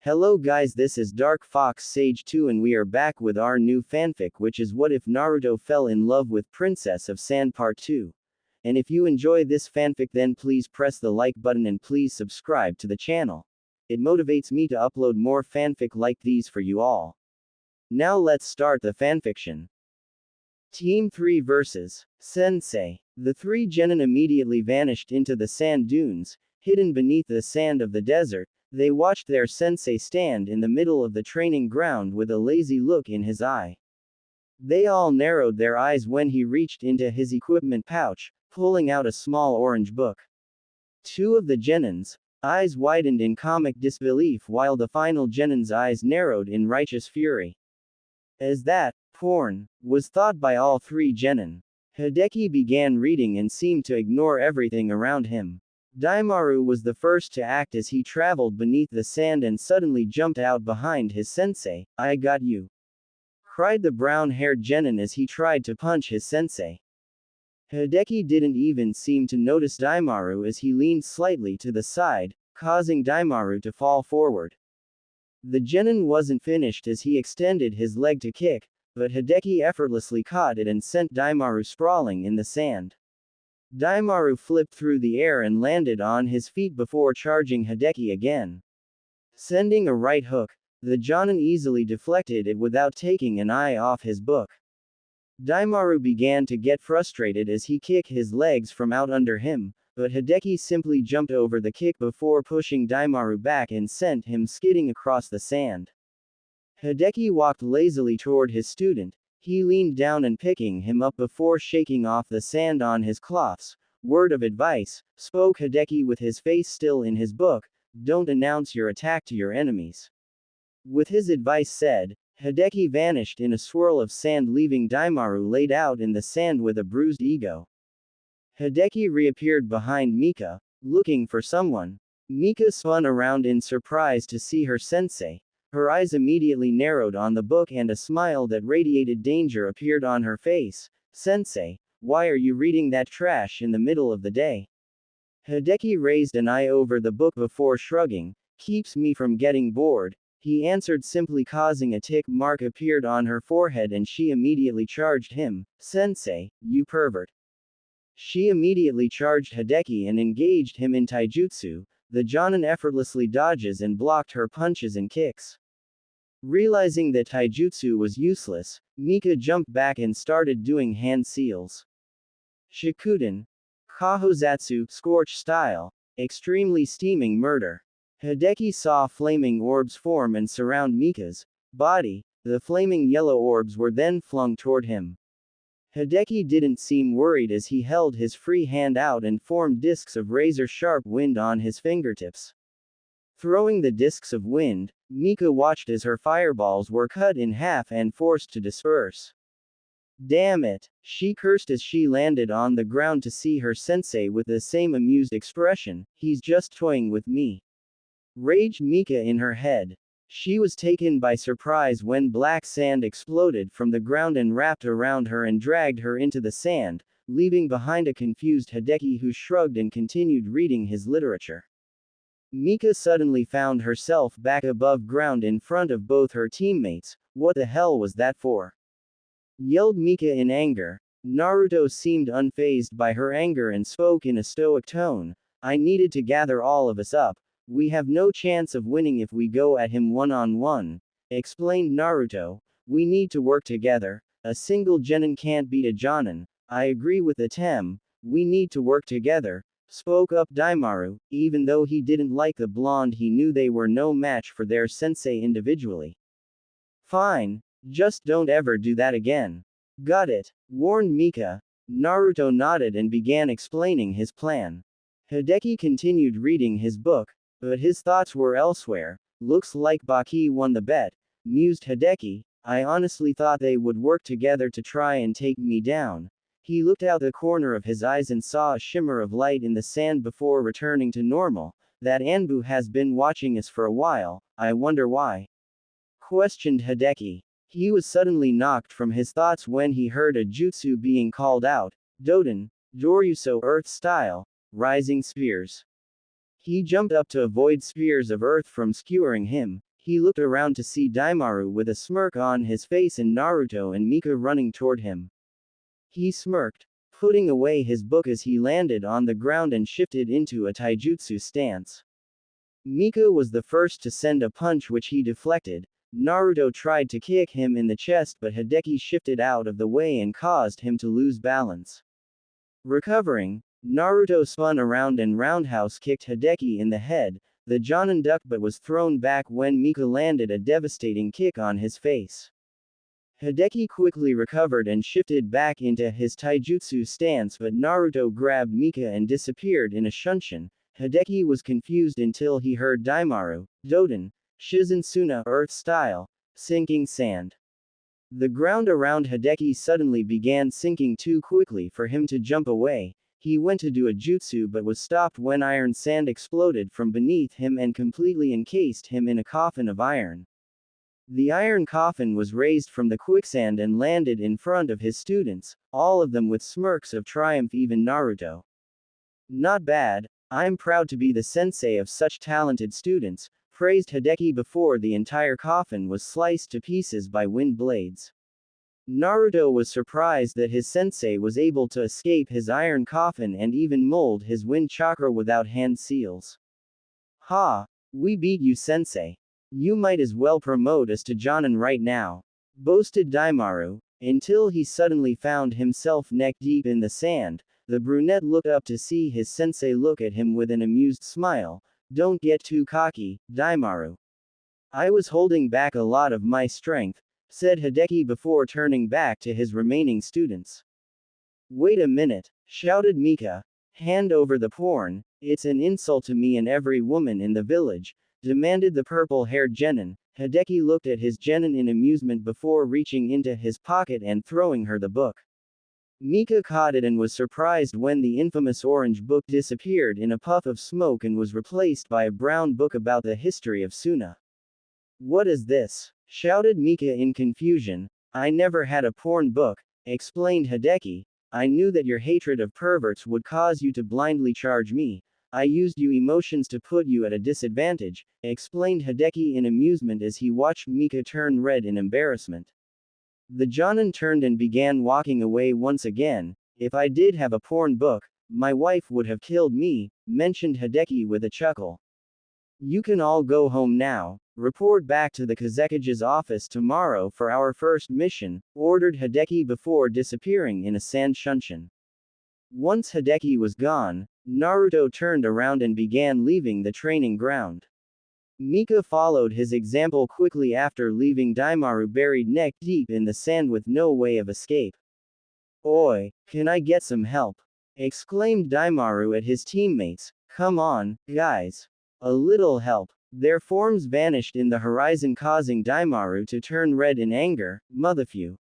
Hello guys, this is Dark Fox Sage 2 and we are back with our new fanfic, which is What If Naruto Fell in Love with Princess of Sand Part 2. And if you enjoy this fanfic, then please press the like button and please subscribe to the channel. It motivates me to upload more fanfic like these for you all. Now let's start the fanfiction. Team 3 versus Sensei. The three genin immediately vanished into the sand dunes, hidden beneath the sand of the desert. They watched their sensei stand in the middle of the training ground with a lazy look in his eye. They all narrowed their eyes when he reached into his equipment pouch, pulling out a small orange book. Two of the genins' eyes widened in comic disbelief while the final genin's eyes narrowed in righteous fury. As that porn was thought by all three genin, Hideki began reading and seemed to ignore everything around him. Daimaru was the first to act as he traveled beneath the sand and suddenly jumped out behind his sensei. "I got you!" cried the brown-haired genin as he tried to punch his sensei. Hideki didn't even seem to notice Daimaru as he leaned slightly to the side, causing Daimaru to fall forward. The genin wasn't finished as he extended his leg to kick, but Hideki effortlessly caught it and sent Daimaru sprawling in the sand. Daimaru flipped through the air and landed on his feet before charging Hideki again. Sending a right hook, the jonin easily deflected it without taking an eye off his book. Daimaru began to get frustrated as he kicked his legs from out under him, but Hideki simply jumped over the kick before pushing Daimaru back and sent him skidding across the sand. Hideki walked lazily toward his student. He leaned down and picking him up before shaking off the sand on his cloths. "Word of advice," spoke Hideki with his face still in his book, "don't announce your attack to your enemies." With his advice said, Hideki vanished in a swirl of sand, leaving Daimaru laid out in the sand with a bruised ego. Hideki reappeared behind Mika, looking for someone. Mika spun around in surprise to see her sensei. Her eyes immediately narrowed on the book and a smile that radiated danger appeared on her face. "Sensei, why are you reading that trash in the middle of the day?" Hideki raised an eye over the book before shrugging. "Keeps me from getting bored," he answered simply, causing a tick mark appeared on her forehead and she immediately charged him. "Sensei, you pervert." She immediately charged Hideki and engaged him in taijutsu. The jonin effortlessly dodges and blocked her punches and kicks. Realizing that taijutsu was useless, Mika jumped back and started doing hand seals. Shikuden. Kahozatsu, scorch style. Extremely steaming murder. Hideki saw flaming orbs form and surround Mika's body. The flaming yellow orbs were then flung toward him. Hideki didn't seem worried as he held his free hand out and formed discs of razor-sharp wind on his fingertips. Throwing the discs of wind, Mika watched as her fireballs were cut in half and forced to disperse. "Damn it," she cursed as she landed on the ground to see her sensei with the same amused expression. "He's just toying with me," raged Mika in her head. She was taken by surprise when black sand exploded from the ground and wrapped around her and dragged her into the sand, leaving behind a confused Hideki who shrugged and continued reading his literature. Mika suddenly found herself back above ground in front of both her teammates. "What the hell was that for?" yelled Mika in anger. Naruto seemed unfazed by her anger and spoke in a stoic tone. "I needed to gather all of us up. We have no chance of winning if we go at him one-on-one," explained Naruto. "We need to work together. A single genin can't beat a jonin." "I agree with the Tem. We need to work together," spoke up Daimaru. Even though he didn't like the blonde, he knew they were no match for their sensei individually. "Fine. Just don't ever do that again." "Got it," warned Mika. Naruto nodded and began explaining his plan. Hideki continued reading his book, but his thoughts were elsewhere. "Looks like Baki won the bet," mused Hideki. "I honestly thought they would work together to try and take me down." He looked out the corner of his eyes and saw a shimmer of light in the sand before returning to normal. "That Anbu has been watching us for a while. I wonder why?" questioned Hideki. He was suddenly knocked from his thoughts when he heard a jutsu being called out. "Doden, Doryuso Earth Style, Rising Spheres." He jumped up to avoid spears of earth from skewering him. He looked around to see Daimaru with a smirk on his face and Naruto and Mika running toward him. He smirked, putting away his book as he landed on the ground and shifted into a taijutsu stance. Mika was the first to send a punch which he deflected. Naruto tried to kick him in the chest but Hideki shifted out of the way and caused him to lose balance. Recovering, Naruto spun around and roundhouse kicked Hideki in the head. The Jonin ducked but was thrown back when Mika landed a devastating kick on his face. Hideki quickly recovered and shifted back into his taijutsu stance but Naruto grabbed Mika and disappeared in a shunshin. Hideki was confused until he heard Daimaru, Doden, Shizunsuna, Earth Style, sinking sand. The ground around Hideki suddenly began sinking too quickly for him to jump away. He went to do a jutsu but was stopped when iron sand exploded from beneath him and completely encased him in a coffin of iron. The iron coffin was raised from the quicksand and landed in front of his students, all of them with smirks of triumph, even Naruto. Not bad, I'm proud to be the sensei of such talented students, praised Hideki before the entire coffin was sliced to pieces by wind blades. Naruto was surprised that his sensei was able to escape his iron coffin and even mold his wind chakra without hand seals. Ha! We beat you, sensei. You might as well promote us to Jonin right now, boasted Daimaru, until he suddenly found himself neck deep in the sand. The brunette looked up to see his sensei look at him with an amused smile. Don't get too cocky, Daimaru. I was holding back a lot of my strength, said Hideki before turning back to his remaining students. Wait a minute, shouted Mika. Hand over the porn, it's an insult to me and every woman in the village, demanded the purple-haired genin. Hideki looked at his genin in amusement before reaching into his pocket and throwing her the book. Mika caught it and was surprised when the infamous orange book disappeared in a puff of smoke and was replaced by a brown book about the history of Suna. What is this? Shouted Mika in confusion. I never had a porn book, explained Hideki. I knew that your hatred of perverts would cause you to blindly charge me. I used you emotions to put you at a disadvantage, explained Hideki in amusement as he watched Mika turn red in embarrassment. The Jonin turned and began walking away once again. If I did have a porn book, my wife would have killed me, mentioned Hideki with a chuckle. You can all go home now. Report back to the Kazekage's office tomorrow for our first mission, ordered Hideki before disappearing in a sand shunshin. Once Hideki was gone, Naruto turned around and began leaving the training ground. Mika followed his example quickly after leaving Daimaru buried neck deep in the sand with no way of escape. Oi, can I get some help? Exclaimed Daimaru at his teammates. Come on, guys. A little help. Their forms vanished in the horizon causing Daimaru to turn red in anger. Motherfuck.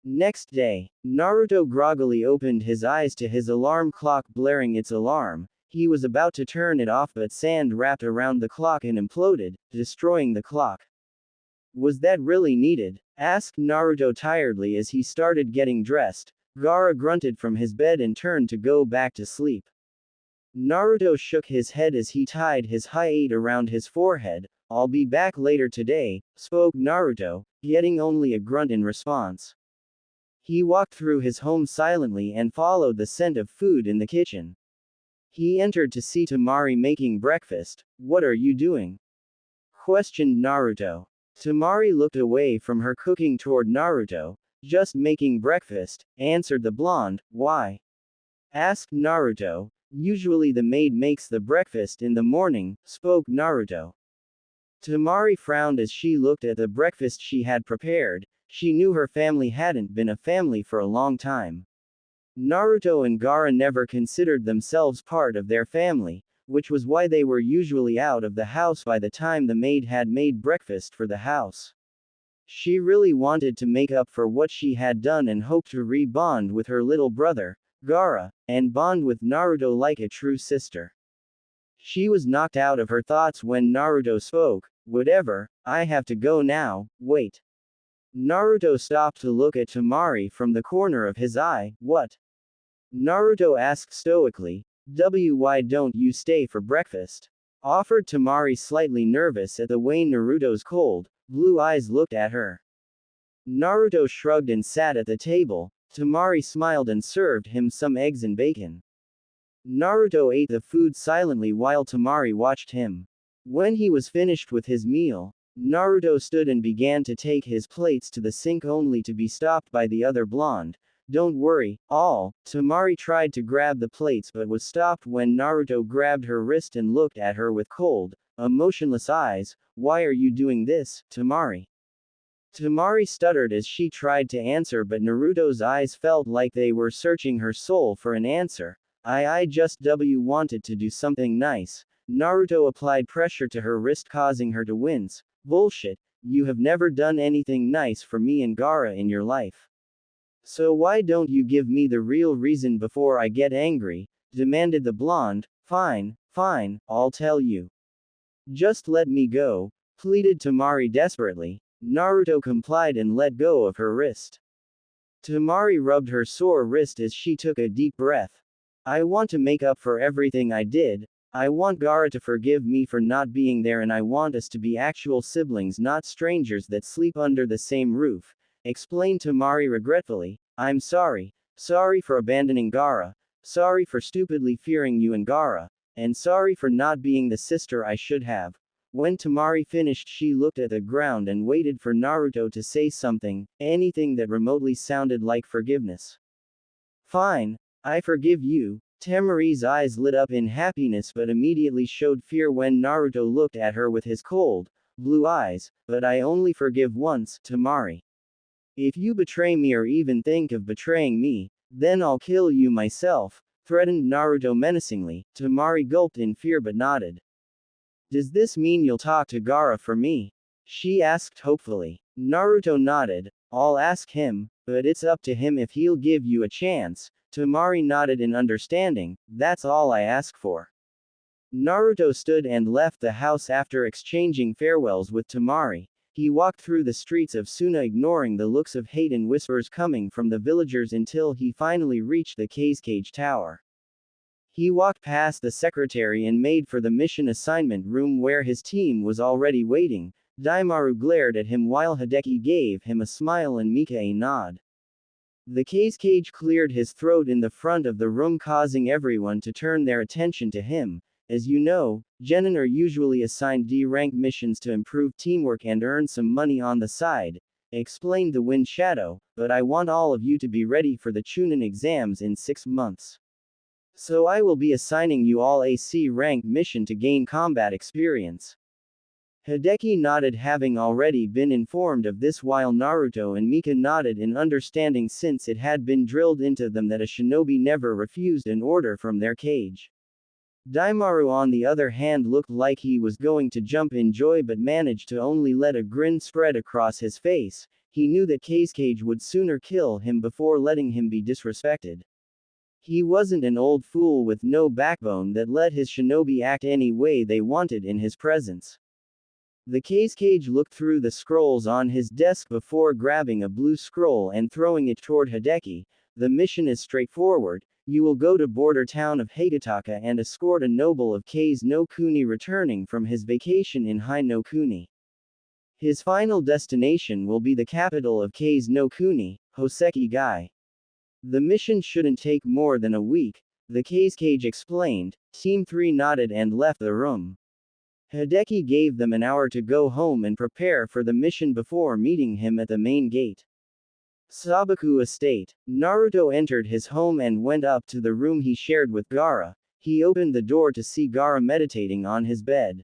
Next day, Naruto groggily opened his eyes to his alarm clock blaring its alarm. He was about to turn it off but sand wrapped around the clock and imploded, destroying the clock. Was that really needed? Asked Naruto tiredly as he started getting dressed. Gaara grunted from his bed and turned to go back to sleep. Naruto shook his head as he tied his hide around his forehead. I'll be back later today, spoke Naruto, getting only a grunt in response. He walked through his home silently and followed the scent of food in the kitchen. He entered to see Temari making breakfast. What are you doing? Questioned Naruto. Temari looked away from her cooking toward Naruto. Just making breakfast, answered the blonde. Why? Asked Naruto. Usually the maid makes the breakfast in the morning, spoke Naruto. Temari frowned as she looked at the breakfast she had prepared. She knew her family hadn't been a family for a long time. Naruto and Gaara never considered themselves part of their family, which was why they were usually out of the house by the time the maid had made breakfast for the house. She really wanted to make up for what she had done and hoped to re-bond with her little brother, Gaara, and bond with Naruto like a true sister. She was knocked out of her thoughts when Naruto spoke. Whatever, I have to go now, wait. Naruto stopped to look at Temari from the corner of his eye. What? Naruto asked stoically. Why don't you stay for breakfast? offered Temari, slightly nervous at the way Naruto's cold, blue eyes looked at her. Naruto shrugged and sat at the table. Temari smiled and served him some eggs and bacon. Naruto ate the food silently while Temari watched him. When he was finished with his meal, Naruto stood and began to take his plates to the sink only to be stopped by the other blonde. Don't worry, all. Temari tried to grab the plates but was stopped when Naruto grabbed her wrist and looked at her with cold, emotionless eyes. Why are you doing this, Temari? Temari stuttered as she tried to answer, but Naruto's eyes felt like they were searching her soul for an answer. I just wanted to do something nice. Naruto applied pressure to her wrist, causing her to wince. Bullshit, you have never done anything nice for me and Gaara in your life. So why don't you give me the real reason before I get angry? Demanded the blonde. Fine, fine, I'll tell you. Just let me go, pleaded Temari desperately. Naruto complied and let go of her wrist. Temari rubbed her sore wrist as she took a deep breath. I want to make up for everything I did. I want Gaara to forgive me for not being there, and I want us to be actual siblings, not strangers that sleep under the same roof, explained Temari regretfully. I'm sorry. Sorry for abandoning Gaara. Sorry for stupidly fearing you and Gaara. And sorry for not being the sister I should have. When Temari finished, she looked at the ground and waited for Naruto to say something, anything that remotely sounded like forgiveness. Fine. I forgive you. Temari's eyes lit up in happiness but immediately showed fear when Naruto looked at her with his cold, blue eyes. But I only forgive once, Temari. If you betray me or even think of betraying me, then I'll kill you myself, threatened Naruto menacingly. Temari gulped in fear but nodded. Does this mean you'll talk to Gaara for me? She asked hopefully. Naruto nodded. I'll ask him, but it's up to him if he'll give you a chance. Temari nodded in understanding. That's all I ask for. Naruto stood and left the house after exchanging farewells with Temari. He walked through the streets of Suna, ignoring the looks of hate and whispers coming from the villagers until he finally reached the Cage Tower. He walked past the secretary and made for the mission assignment room where his team was already waiting. Daimaru glared at him while Hideki gave him a smile and Mika a nod. The Cage cleared his throat in the front of the room, causing everyone to turn their attention to him. As you know, genin are usually assigned D-rank missions to improve teamwork and earn some money on the side, explained the Wind Shadow, but I want all of you to be ready for the Chunin exams in 6 months. So I will be assigning you all a C-rank mission to gain combat experience. Hideki nodded, having already been informed of this, while Naruto and Mika nodded in understanding, since it had been drilled into them that a shinobi never refused an order from their cage. Daimaru, on the other hand, looked like he was going to jump in joy but managed to only let a grin spread across his face. He knew that Cage would sooner kill him before letting him be disrespected. He wasn't an old fool with no backbone that let his shinobi act any way they wanted in his presence. The Cage looked through the scrolls on his desk before grabbing a blue scroll and throwing it toward Hideki. The mission is straightforward. You will go to border town of Higataka and escort a noble of Kase no Kuni returning from his vacation in Hai no Kuni. His final destination will be the capital of Kase no Kuni, Hoseki Gai. The mission shouldn't take more than a week, the Cage explained. Team 3 nodded and left the room. Hideki gave them an hour to go home and prepare for the mission before meeting him at the main gate. Sabaku Estate. Naruto entered his home and went up to the room he shared with Gaara. He opened the door to see Gaara meditating on his bed.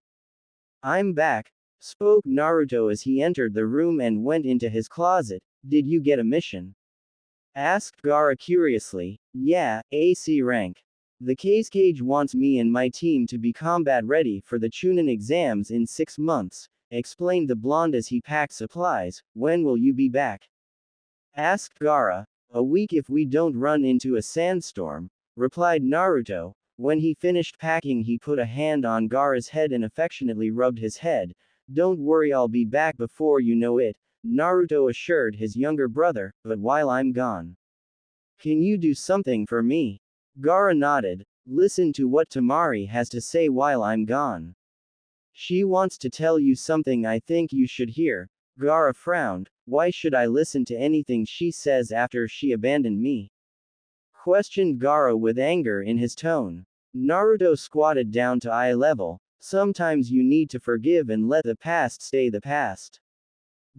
I'm back, spoke Naruto as he entered the room and went into his closet. Did you get a mission? Asked Gaara curiously. Yeah, AC rank. The Cage wants me and my team to be combat ready for the Chunin exams in 6 months, explained the blonde as he packed supplies. When will you be back? Asked Gaara. A week if we don't run into a sandstorm, replied Naruto. When he finished packing, he put a hand on Gaara's head and affectionately rubbed his head. Don't worry, I'll be back before you know it, Naruto assured his younger brother, but while I'm gone, can you do something for me? Gaara nodded. Listen to what Temari has to say while I'm gone. She wants to tell you something I think you should hear. Gaara frowned. Why should I listen to anything she says after she abandoned me? Questioned Gaara with anger in his tone. Naruto squatted down to eye level. Sometimes you need to forgive and let the past stay the past.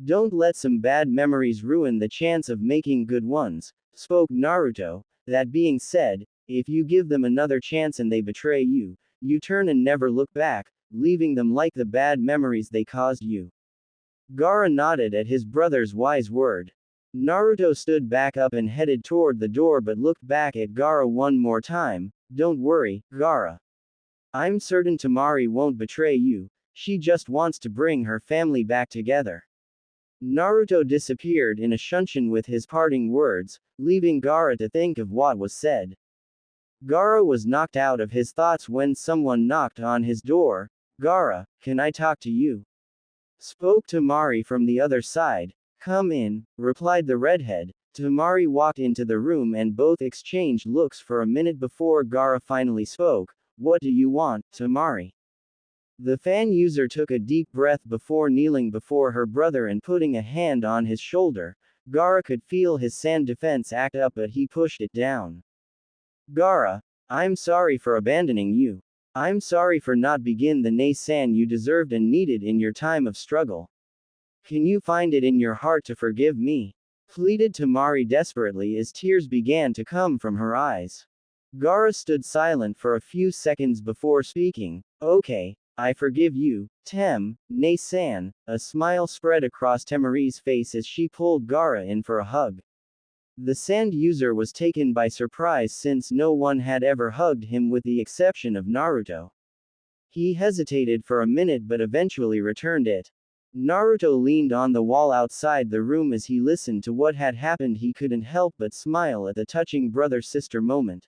Don't let some bad memories ruin the chance of making good ones, spoke Naruto. That being said, if you give them another chance and they betray you, you turn and never look back, leaving them like the bad memories they caused you. Gaara nodded at his brother's wise word. Naruto stood back up and headed toward the door but looked back at Gaara one more time. Don't worry, Gaara. I'm certain Temari won't betray you, she just wants to bring her family back together. Naruto disappeared in a shunshin with his parting words, leaving Gaara to think of what was said. Gaara was knocked out of his thoughts when someone knocked on his door. Gaara, can I talk to you? Spoke Temari from the other side. Come in, replied the redhead. Temari walked into the room and both exchanged looks for a minute before Gaara finally spoke. What do you want, Temari? The fan user took a deep breath before kneeling before her brother and putting a hand on his shoulder. Gaara could feel his sand defense act up but he pushed it down. Gaara, I'm sorry for abandoning you. I'm sorry for not begin the Nay-san you deserved and needed in your time of struggle. Can you find it in your heart to forgive me? Pleaded Temari desperately as tears began to come from her eyes. Gaara stood silent for a few seconds before speaking. Okay, I forgive you, Nay-san. A smile spread across Temari's face as she pulled Gaara in for a hug. The sand user was taken by surprise since no one had ever hugged him with the exception of Naruto. He hesitated for a minute but eventually returned it. Naruto leaned on the wall outside the room as he listened to what had happened. He couldn't help but smile at the touching brother-sister moment.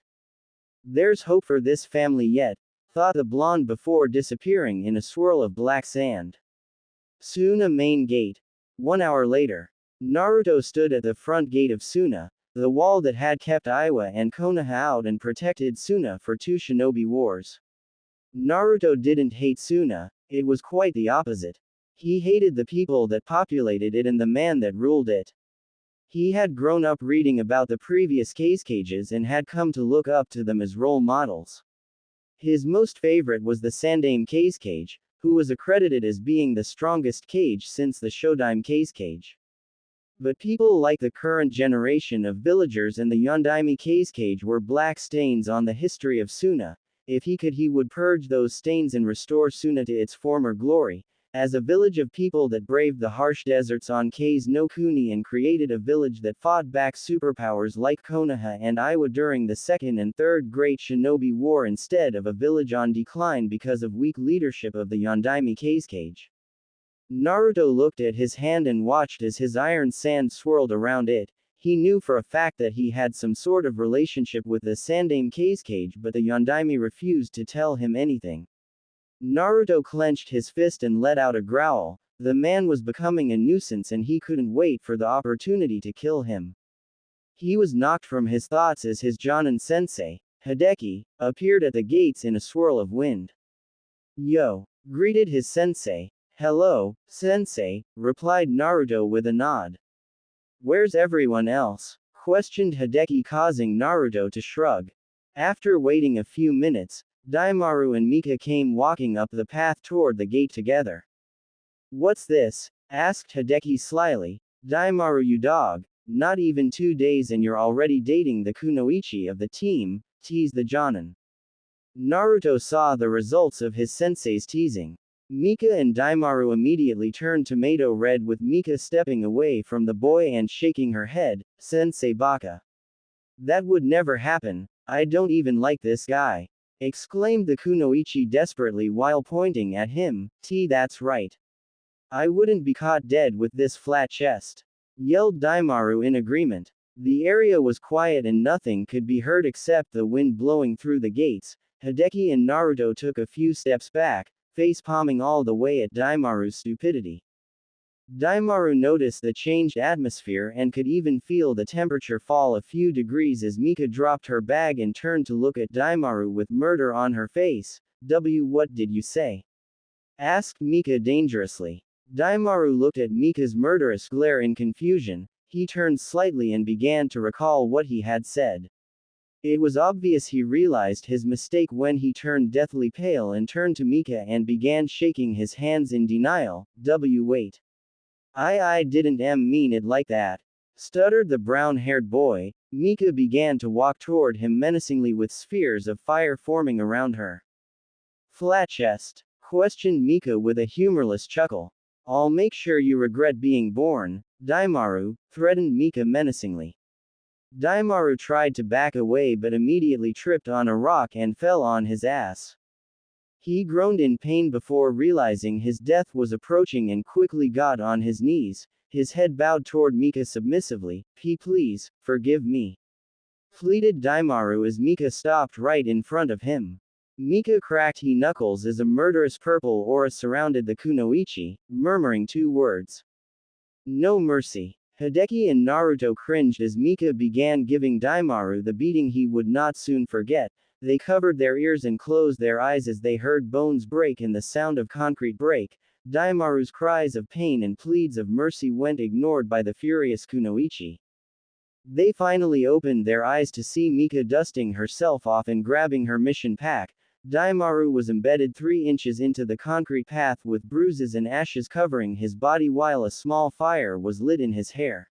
There's hope for this family yet, thought the blonde before disappearing in a swirl of black sand. Suna main gate. 1 hour later. Naruto stood at the front gate of Suna, the wall that had kept Iwa and Konoha out and protected Suna for 2 shinobi wars. Naruto didn't hate Suna, it was quite the opposite. He hated the people that populated it and the man that ruled it. He had grown up reading about the previous cages and had come to look up to them as role models. His most favorite was the Sandaime cage, who was accredited as being the strongest cage since the Shodaime cage. But people like the current generation of villagers and the Yondaime cage were black stains on the history of Suna. If he could, he would purge those stains and restore Suna to its former glory, as a village of people that braved the harsh deserts on Kase no Kuni and created a village that fought back superpowers like Konoha and Iwa during the Second and Third Great Shinobi War instead of a village on decline because of weak leadership of the Yondaime cage. Naruto looked at his hand and watched as his iron sand swirled around it. He knew for a fact that he had some sort of relationship with the Sandaime cage, but the Yondaime refused to tell him anything. Naruto clenched his fist and let out a growl. The man was becoming a nuisance and he couldn't wait for the opportunity to kill him. He was knocked from his thoughts as his Jonin sensei, Hideki, appeared at the gates in a swirl of wind. Yo! Greeted his sensei. Hello, sensei, replied Naruto with a nod. Where's everyone else? Questioned Hideki, causing Naruto to shrug. After waiting a few minutes, Daimaru and Mika came walking up the path toward the gate together. What's this? Asked Hideki slyly. Daimaru, you dog, not even 2 days and you're already dating the kunoichi of the team, teased the Jonin. Naruto saw the results of his sensei's teasing. Mika and Daimaru immediately turned tomato red, with Mika stepping away from the boy and shaking her head. Sensei Baka. That would never happen, I don't even like this guy. Exclaimed the kunoichi desperately while pointing at him. That's right. I wouldn't be caught dead with this flat chest. Yelled Daimaru in agreement. The area was quiet and nothing could be heard except the wind blowing through the gates. Hideki and Naruto took a few steps back, face-palming all the way at Daimaru's stupidity. Daimaru noticed the changed atmosphere and could even feel the temperature fall a few degrees as Mika dropped her bag and turned to look at Daimaru with murder on her face. What did you say? Asked Mika dangerously. Daimaru looked at Mika's murderous glare in confusion. He turned slightly and began to recall what he had said. It was obvious he realized his mistake when he turned deathly pale and turned to Mika and began shaking his hands in denial. Wait. I didn't mean it like that, stuttered the brown-haired boy. Mika began to walk toward him menacingly with spheres of fire forming around her. Flat chest? Questioned Mika with a humorless chuckle. I'll make sure you regret being born, Daimaru, threatened Mika menacingly. Daimaru tried to back away but immediately tripped on a rock and fell on his ass. He groaned in pain before realizing his death was approaching and quickly got on his knees, his head bowed toward Mika submissively. Please, forgive me, pleaded Daimaru as Mika stopped right in front of him. Mika cracked his knuckles as a murderous purple aura surrounded the kunoichi, murmuring two words. No mercy. Hideki and Naruto cringed as Mika began giving Daimaru the beating he would not soon forget. They covered their ears and closed their eyes as they heard bones break and the sound of concrete break. Daimaru's cries of pain and pleads of mercy went ignored by the furious kunoichi. They finally opened their eyes to see Mika dusting herself off and grabbing her mission pack. Daimaru was embedded 3 inches into the concrete path with bruises and ashes covering his body while a small fire was lit in his hair.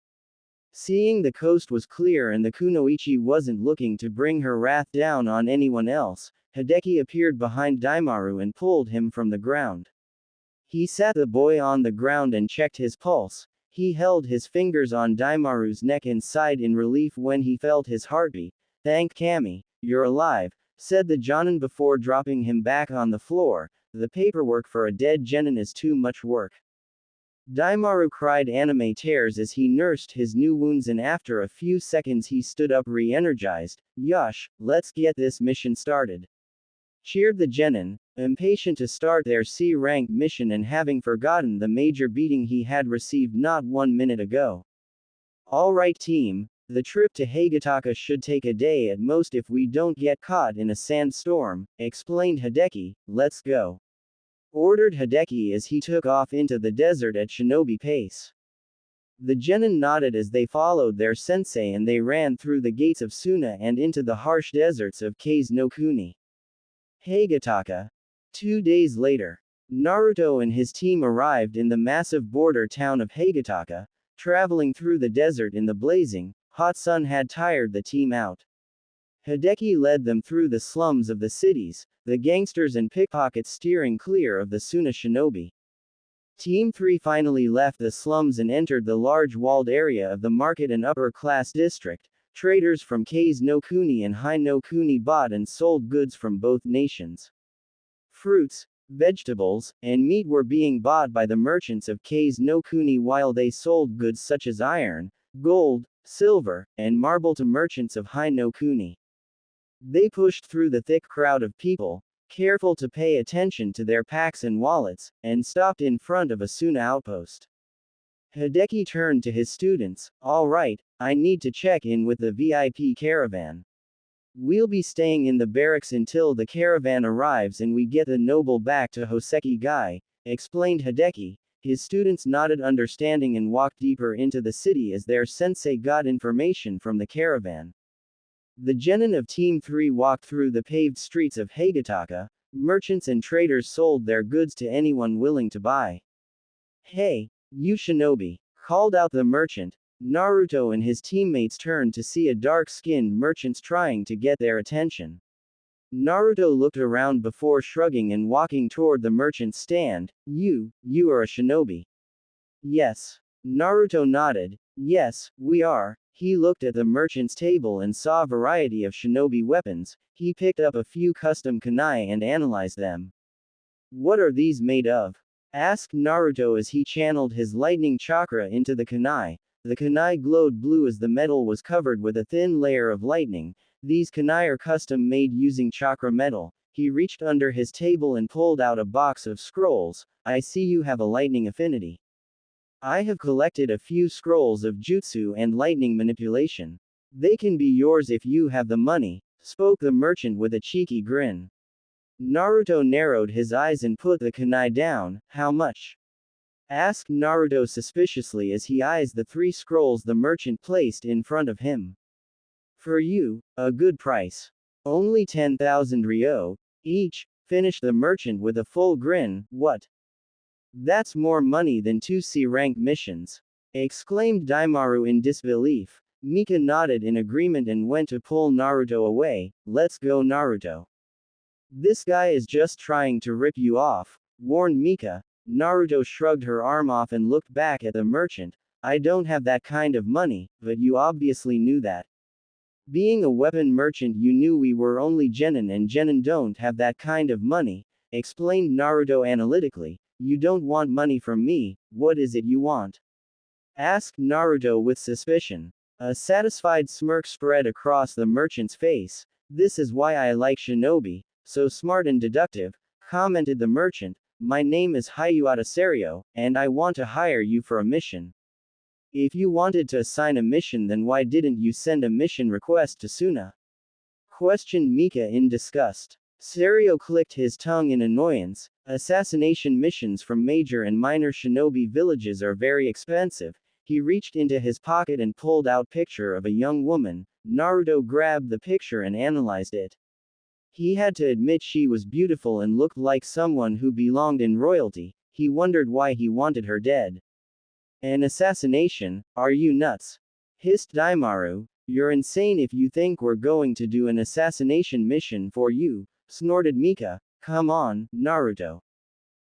Seeing the coast was clear and the kunoichi wasn't looking to bring her wrath down on anyone else, Hideki appeared behind Daimaru and pulled him from the ground. He sat the boy on the ground and checked his pulse. He held his fingers on Daimaru's neck and sighed in relief when he felt his heartbeat. Thank Kami, you're alive, said the Jonin before dropping him back on the floor. The paperwork for a dead genin is too much work. Daimaru cried anime tears as he nursed his new wounds and after a few seconds he stood up re-energized. Yosh, let's get this mission started. Cheered the genin, impatient to start their C-rank mission and having forgotten the major beating he had received not 1 minute ago. Alright team, the trip to Haigataka should take a day at most if we don't get caught in a sandstorm, explained Hideki. Let's go, ordered Hideki as he took off into the desert at shinobi pace. The genin nodded as they followed their sensei and they ran through the gates of Suna and into the harsh deserts of Kase no Kuni. Haigataka. 2 days later, Naruto and his team arrived in the massive border town of Haigataka. Traveling through the desert in the blazing, hot sun had tired the team out. Hideki led them through the slums of the cities, the gangsters and pickpockets steering clear of the Suna shinobi. Team 3 finally left the slums and entered the large walled area of the market and upper-class district. Traders from Kase no Kuni and Hai no Kuni bought and sold goods from both nations. Fruits, vegetables, and meat were being bought by the merchants of Kase no Kuni while they sold goods such as iron, gold, silver, and marble to merchants of Hai no Kuni. They pushed through the thick crowd of people, careful to pay attention to their packs and wallets, and stopped in front of a Suna outpost. Hideki turned to his students. All right, I need to check in with the VIP caravan. We'll be staying in the barracks until the caravan arrives and we get the noble back to Hoseki Gai, explained Hideki. His students nodded understanding and walked deeper into the city as their sensei got information from the caravan. The genin of Team 3 walked through the paved streets of Haigataka. Merchants and traders sold their goods to anyone willing to buy. Hey, you shinobi, called out the merchant. Naruto and his teammates turned to see a dark-skinned merchant trying to get their attention. Naruto looked around before shrugging and walking toward the merchant's stand. You are a shinobi. Yes. Naruto nodded. Yes, we are. He looked at the merchant's table and saw a variety of shinobi weapons. He picked up a few custom kunai and analyzed them. What are these made of? Asked Naruto as he channeled his lightning chakra into the kunai. The kunai glowed blue as the metal was covered with a thin layer of lightning. These kunai are custom made using chakra metal. He reached under his table and pulled out a box of scrolls. I see you have a lightning affinity. I have collected a few scrolls of jutsu and lightning manipulation. They can be yours if you have the money, spoke the merchant with a cheeky grin. Naruto narrowed his eyes and put the kunai down. How much? Asked Naruto suspiciously as he eyes the 3 scrolls the merchant placed in front of him. For you, a good price. Only 10,000 ryo, each, finished the merchant with a full grin. What? That's more money than 2 C-rank missions. Exclaimed Daimaru in disbelief. Mika nodded in agreement and went to pull Naruto away. Let's go, Naruto. This guy is just trying to rip you off, warned Mika. Naruto shrugged her arm off and looked back at the merchant. I don't have that kind of money, but you obviously knew that. Being a weapon merchant, you knew we were only genin and genin don't have that kind of money, explained Naruto analytically. You don't want money from me, what is it you want? Asked Naruto with suspicion. A satisfied smirk spread across the merchant's face. This is why I like shinobi, so smart and deductive, commented the merchant. My name is Hayuata Serio, and I want to hire you for a mission. If you wanted to assign a mission, then why didn't you send a mission request to Suna? Questioned Mika in disgust. Serio clicked his tongue in annoyance. Assassination missions from major and minor shinobi villages are very expensive. He reached into his pocket and pulled out picture of a young woman. Naruto grabbed the picture and analyzed it. He had to admit she was beautiful and looked like someone who belonged in royalty. He wondered why he wanted her dead. An assassination? Are you nuts? Hissed Daimaru. You're insane if you think we're going to do an assassination mission for you, snorted Mika. Come on, Naruto.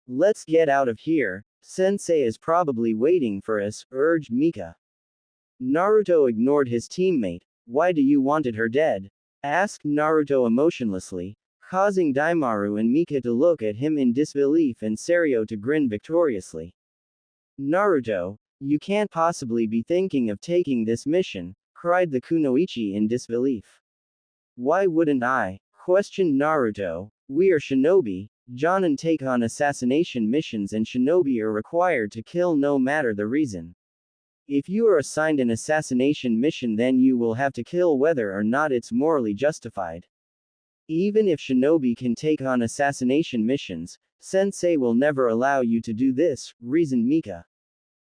Let's get out of here. Sensei is probably waiting for us, urged Mika. Naruto ignored his teammate. Why do you wanted her dead? Asked Naruto emotionlessly, causing Daimaru and Mika to look at him in disbelief and Serio to grin victoriously. Naruto, you can't possibly be thinking of taking this mission, cried the kunoichi in disbelief. Why wouldn't I? Questioned Naruto. We are shinobi, Jonin take on assassination missions and shinobi are required to kill no matter the reason. If you are assigned an assassination mission, then you will have to kill whether or not it's morally justified. Even if shinobi can take on assassination missions, Sensei will never allow you to do this, reasoned Mika.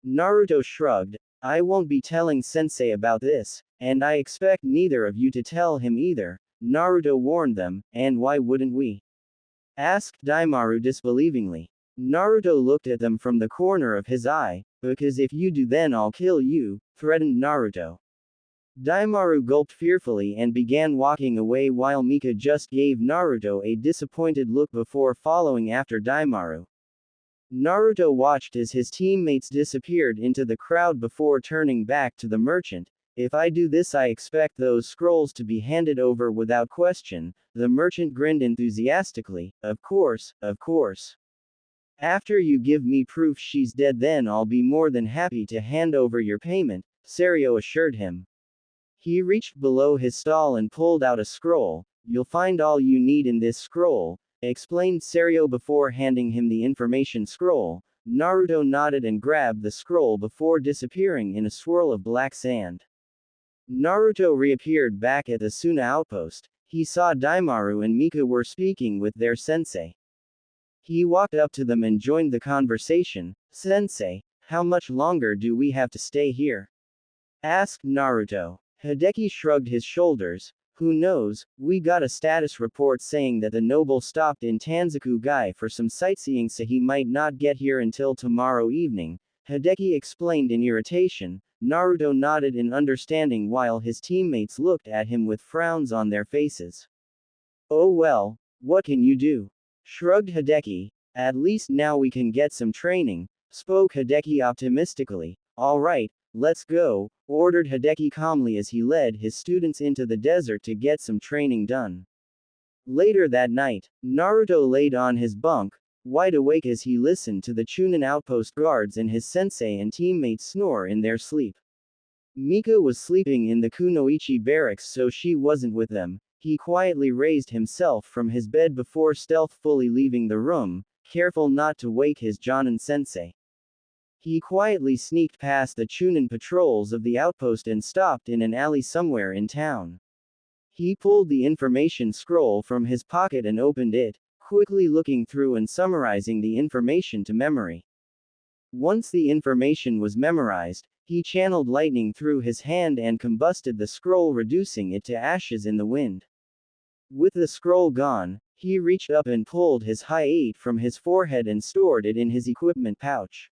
Naruto shrugged. I won't be telling Sensei about this, and I expect neither of you to tell him either, Naruto warned them. And why wouldn't we? Asked Daimaru disbelievingly. Naruto looked at them from the corner of his eye. Because if you do, then I'll kill you, threatened Naruto. Daimaru gulped fearfully and began walking away while Mika just gave Naruto a disappointed look before following after Daimaru. Naruto watched as his teammates disappeared into the crowd before turning back to the merchant. If I do this, I expect those scrolls to be handed over without question. The merchant grinned enthusiastically. Of course, of course. After you give me proof she's dead, then I'll be more than happy to hand over your payment, Serio assured him. He reached below his stall and pulled out a scroll. You'll find all you need in this scroll, explained Serio before handing him the information scroll. Naruto nodded and grabbed the scroll before disappearing in a swirl of black sand. Naruto reappeared back at the Suna outpost. He saw Daimaru and Mika were speaking with their sensei. He walked up to them and joined the conversation. Sensei, how much longer do we have to stay here? Asked Naruto. Hideki shrugged his shoulders. Who knows, we got a status report saying that the noble stopped in Tanzaku-gai for some sightseeing, so he might not get here until tomorrow evening, Hideki explained in irritation. Naruto nodded in understanding while his teammates looked at him with frowns on their faces. Oh well, what can you do? Shrugged Hideki. At least now we can get some training, spoke Hideki optimistically. Alright, let's go, ordered Hideki calmly as he led his students into the desert to get some training done. Later that night, Naruto laid on his bunk, wide awake as he listened to the Chunin outpost guards and his sensei and teammates snore in their sleep. Mika was sleeping in the kunoichi barracks, so she wasn't with them. He quietly raised himself from his bed before stealthily leaving the room, careful not to wake his Jonin sensei. He quietly sneaked past the Chunin patrols of the outpost and stopped in an alley somewhere in town. He pulled the information scroll from his pocket and opened it, quickly looking through and summarizing the information to memory. Once the information was memorized, he channeled lightning through his hand and combusted the scroll, reducing it to ashes in the wind. With the scroll gone, he reached up and pulled his Hi-8 from his forehead and stored it in his equipment pouch.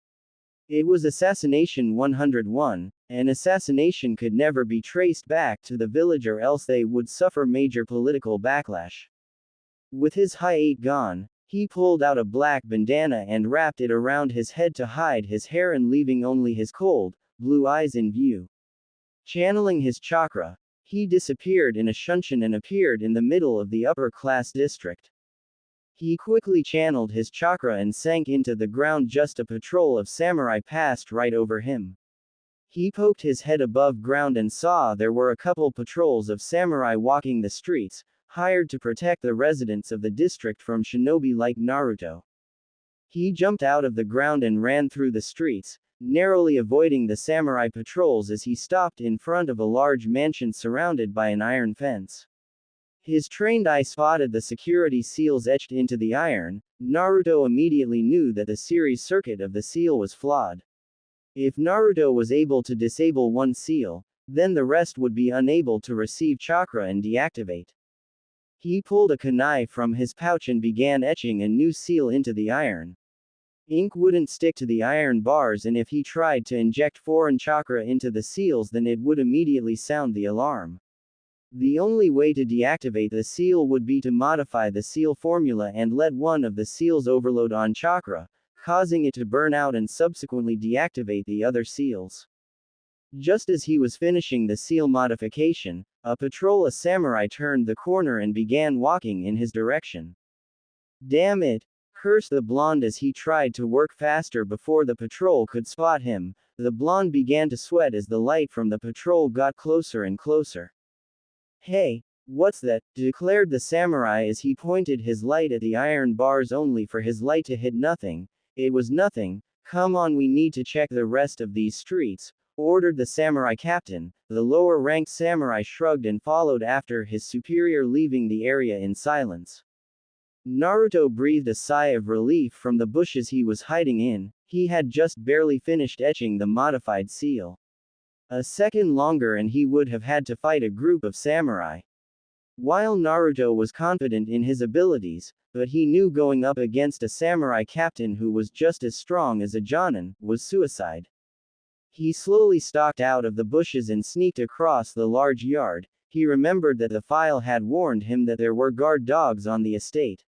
It was Assassination 101. An assassination could never be traced back to the village, or else they would suffer major political backlash. With his Hi-8 gone, he pulled out a black bandana and wrapped it around his head to hide his hair and leaving only his cold, blue eyes in view. Channeling his chakra, he disappeared in a shunshin and appeared in the middle of the upper-class district. He quickly channeled his chakra and sank into the ground. Just a patrol of samurai passed right over him. He poked his head above ground and saw there were a couple patrols of samurai walking the streets, hired to protect the residents of the district from shinobi like Naruto. He jumped out of the ground and ran through the streets, narrowly avoiding the samurai patrols as he stopped in front of a large mansion surrounded by an iron fence. His trained eye spotted the security seals etched into the iron. Naruto immediately knew that the series circuit of the seal was flawed. If Naruto was able to disable one seal, then the rest would be unable to receive chakra and deactivate. He pulled a kunai from his pouch and began etching a new seal into the iron. Ink wouldn't stick to the iron bars, and if he tried to inject foreign chakra into the seals, then it would immediately sound the alarm. The only way to deactivate the seal would be to modify the seal formula and let one of the seals overload on chakra, causing it to burn out and subsequently deactivate the other seals. Just as he was finishing the seal modification, a samurai turned the corner and began walking in his direction. Damn it! Cursed the blonde as he tried to work faster before the patrol could spot him. The blonde began to sweat as the light from the patrol got closer and closer. Hey, what's that? Declared the samurai as he pointed his light at the iron bars only for his light to hit nothing. It was nothing. Come on, we need to check the rest of these streets, ordered the samurai captain. The lower-ranked samurai shrugged and followed after his superior, leaving the area in silence. Naruto breathed a sigh of relief from the bushes he was hiding in. He had just barely finished etching the modified seal. A second longer and he would have had to fight a group of samurai. While Naruto was confident in his abilities, but he knew going up against a samurai captain who was just as strong as a jonin was suicide. He slowly stalked out of the bushes and sneaked across the large yard. He remembered that the file had warned him that there were guard dogs on the estate.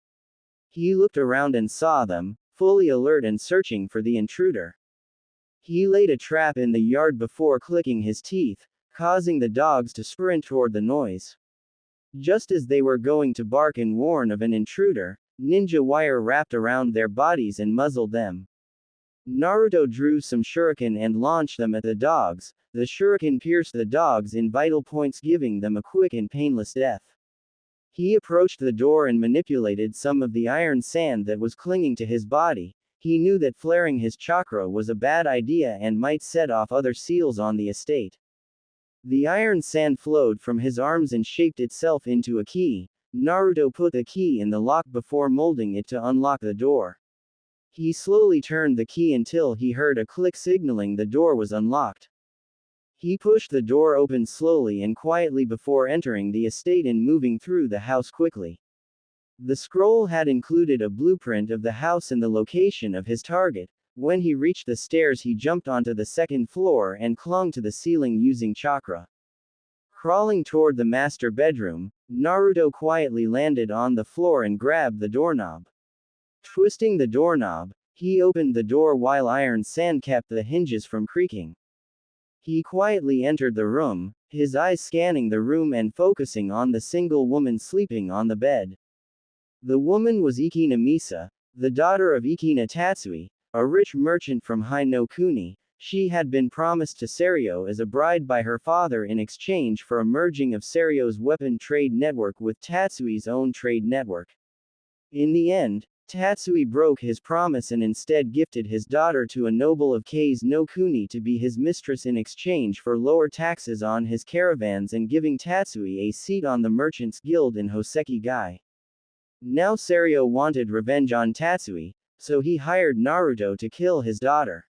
He looked around and saw them, fully alert and searching for the intruder. He laid a trap in the yard before clicking his teeth, causing the dogs to sprint toward the noise. Just as they were going to bark and warn of an intruder, ninja wire wrapped around their bodies and muzzled them. Naruto drew some shuriken and launched them at the dogs. The shuriken pierced the dogs in vital points, giving them a quick and painless death. He approached the door and manipulated some of the iron sand that was clinging to his body. He knew that flaring his chakra was a bad idea and might set off other seals on the estate. The iron sand flowed from his arms and shaped itself into a key. Naruto put the key in the lock before molding it to unlock the door. He slowly turned the key until he heard a click signaling the door was unlocked. He pushed the door open slowly and quietly before entering the estate and moving through the house quickly. The scroll had included a blueprint of the house and the location of his target. When he reached the stairs, he jumped onto the second floor and clung to the ceiling using chakra. Crawling toward the master bedroom, Naruto quietly landed on the floor and grabbed the doorknob. Twisting the doorknob, he opened the door while iron sand kept the hinges from creaking. He quietly entered the room, his eyes scanning the room and focusing on the single woman sleeping on the bed. The woman was Ikina Misa, the daughter of Ikina Tatsui, a rich merchant from Hai no Kuni. She had been promised to Seiryo as a bride by her father in exchange for a merging of Seiryo's weapon trade network with Tatsui's own trade network. In the end, Tatsui broke his promise and instead gifted his daughter to a noble of Kei's no Kuni to be his mistress in exchange for lower taxes on his caravans and giving Tatsui a seat on the Merchants Guild in Hoseki Gai. Now Serio wanted revenge on Tatsui, so he hired Naruto to kill his daughter.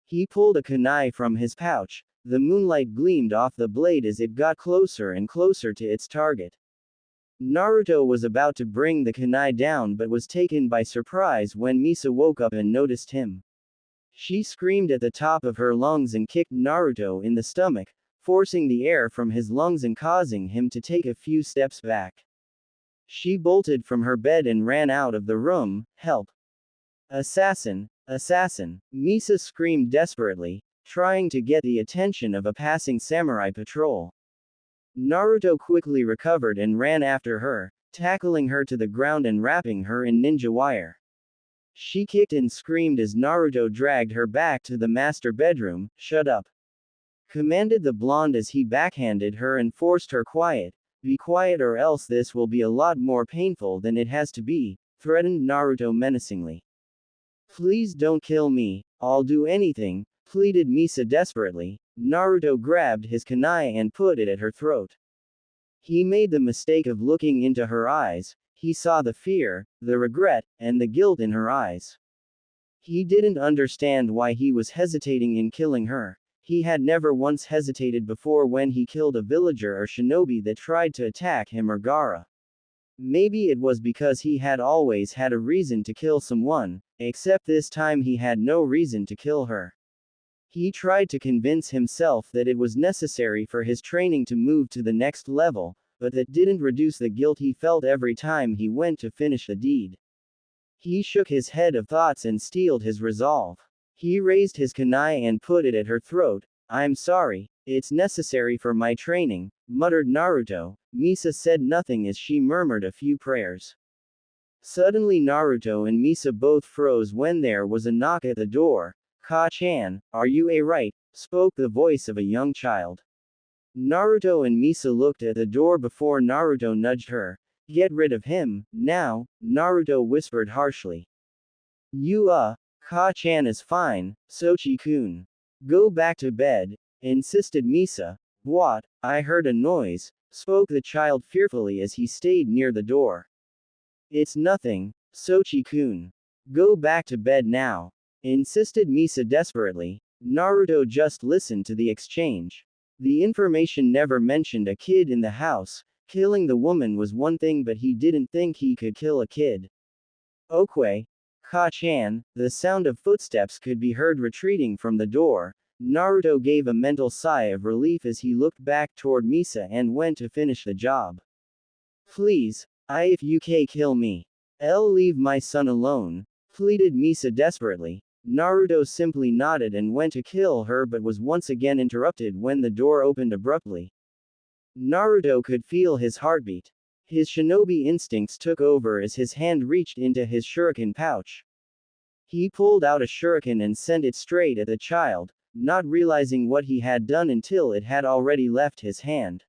He pulled a kunai from his pouch. The moonlight gleamed off the blade as it got closer and closer to its target. Naruto was about to bring the kunai down but was taken by surprise when Misa woke up and noticed him. She screamed at the top of her lungs and kicked Naruto in the stomach, forcing the air from his lungs and causing him to take a few steps back. She bolted from her bed and ran out of the room. Help! Assassin! Assassin! Misa screamed desperately, trying to get the attention of a passing samurai patrol. Naruto quickly recovered and ran after her, tackling her to the ground and wrapping her in ninja wire. She kicked and screamed as Naruto dragged her back to the master bedroom. Shut up! Commanded the blonde as he backhanded her and forced her quiet. Be quiet or else this will be a lot more painful than it has to be, threatened Naruto menacingly. Please don't kill me, I'll do anything, pleaded Misa desperately. Naruto grabbed his kunai and put it at her throat. He made the mistake of looking into her eyes. He saw the fear, the regret, and the guilt in her eyes. He didn't understand why he was hesitating in killing her. He had never once hesitated before when he killed a villager or shinobi that tried to attack him or Gaara. Maybe it was because he had always had a reason to kill someone, except this time he had no reason to kill her. He tried to convince himself that it was necessary for his training to move to the next level, but that didn't reduce the guilt he felt every time he went to finish the deed. He shook his head of thoughts and steeled his resolve. He raised his kunai and put it at her throat. I'm sorry, it's necessary for my training, muttered Naruto. Misa said nothing as she murmured a few prayers. Suddenly Naruto and Misa both froze when there was a knock at the door. Ka-chan, are you alright? Spoke the voice of a young child. Naruto and Misa looked at the door before Naruto nudged her. Get rid of him, now, Naruto whispered harshly. Ka-chan is fine, Sochi-kun. Go back to bed, insisted Misa. What? I heard a noise, spoke the child fearfully as he stayed near the door. It's nothing, Sochi-kun. Go back to bed now, insisted Misa desperately. Naruto just listened to the exchange. The information never mentioned a kid in the house. Killing the woman was one thing, but he didn't think he could kill a kid. Okay. Ka-chan, the sound of footsteps could be heard retreating from the door. Naruto gave a mental sigh of relief as he looked back toward Misa and went to finish the job. Please, if you kill me, I'll leave my son alone, pleaded Misa desperately. Naruto simply nodded and went to kill her but was once again interrupted when the door opened abruptly. Naruto could feel his heartbeat. His shinobi instincts took over as his hand reached into his shuriken pouch. He pulled out a shuriken and sent it straight at the child, not realizing what he had done until it had already left his hand.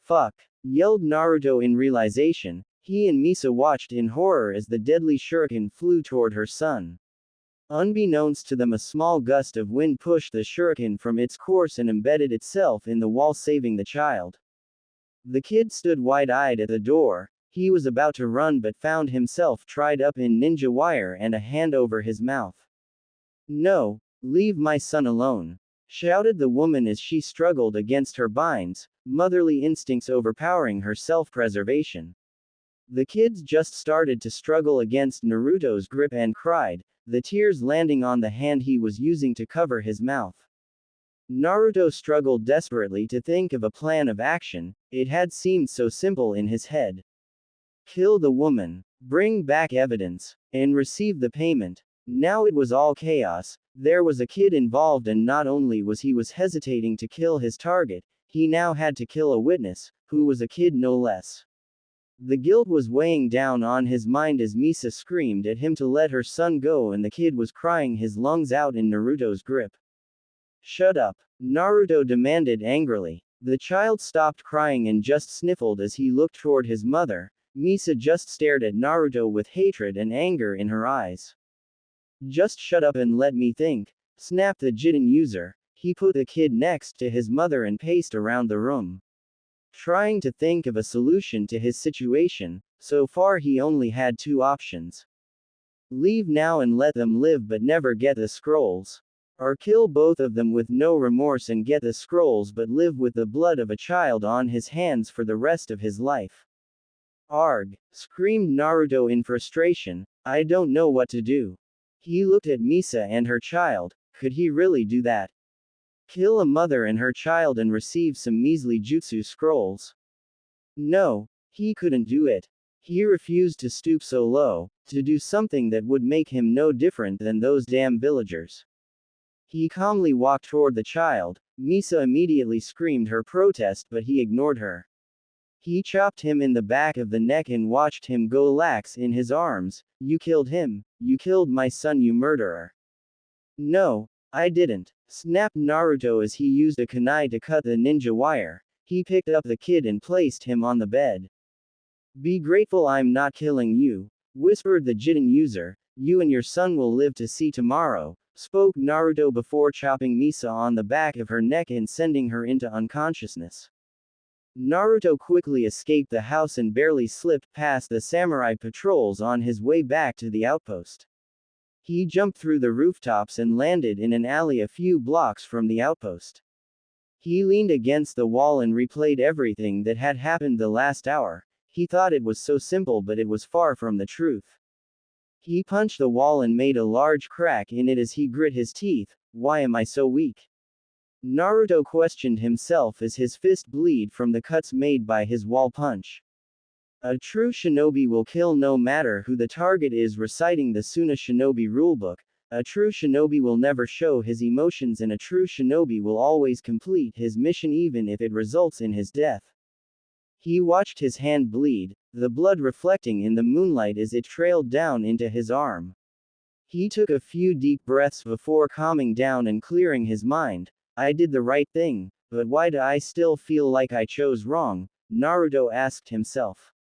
Fuck! Yelled Naruto in realization. He and Misa watched in horror as the deadly shuriken flew toward her son. Unbeknownst to them, a small gust of wind pushed the shuriken from its course and embedded itself in the wall, saving the child. The kid stood wide-eyed at the door. He was about to run but found himself tied up in ninja wire and a hand over his mouth. No, leave my son alone, shouted the woman as she struggled against her binds, motherly instincts overpowering her self-preservation. The kids just started to struggle against Naruto's grip and cried, the tears landing on the hand he was using to cover his mouth. Naruto struggled desperately to think of a plan of action. It had seemed so simple in his head. Kill the woman, bring back evidence, and receive the payment. Now it was all chaos. There was a kid involved, and not only was he hesitating to kill his target, he now had to kill a witness, who was a kid no less. The guilt was weighing down on his mind as Misa screamed at him to let her son go and the kid was crying his lungs out in Naruto's grip. Shut up, Naruto demanded angrily. The child stopped crying and just sniffled as he looked toward his mother. Misa just stared at Naruto with hatred and anger in her eyes. Just shut up and let me think, snapped the Jiden user. He put the kid next to his mother and paced around the room. trying to think of a solution to his situation. So far he only had two options. Leave now and let them live but never get the scrolls. Or kill both of them with no remorse and get the scrolls but live with the blood of a child on his hands for the rest of his life. Arg! Screamed Naruto in frustration. I don't know what to do. He looked at Misa and her child. Could he really do that? Kill a mother and her child and receive some measly jutsu scrolls? No, he couldn't do it. He refused to stoop so low, to do something that would make him no different than those damn villagers. He calmly walked toward the child. Misa immediately screamed her protest, but he ignored her. He chopped him in the back of the neck and watched him go lax in his arms. You killed him. You killed my son, you murderer. No, I didn't, snapped Naruto as he used a kunai to cut the ninja wire. He picked up the kid and placed him on the bed. Be grateful I'm not killing you, whispered the Jiden user. You and your son will live to see tomorrow, spoke Naruto before chopping Misa on the back of her neck and sending her into unconsciousness. Naruto quickly escaped the house and barely slipped past the samurai patrols on his way back to the outpost. He jumped through the rooftops and landed in an alley a few blocks from the outpost. He leaned against the wall and replayed everything that had happened the last hour. He thought it was so simple, but it was far from the truth. He punched the wall and made a large crack in it as he grit his teeth. Why am I so weak? Naruto questioned himself as his fist bled from the cuts made by his wall punch. A true shinobi will kill no matter who the target is, reciting the Suna Shinobi rulebook. A true shinobi will never show his emotions, and a true shinobi will always complete his mission even if it results in his death. He watched his hand bleed, the blood reflecting in the moonlight as it trailed down into his arm. He took a few deep breaths before calming down and clearing his mind. I did the right thing, but why do I still feel like I chose wrong? Naruto asked himself.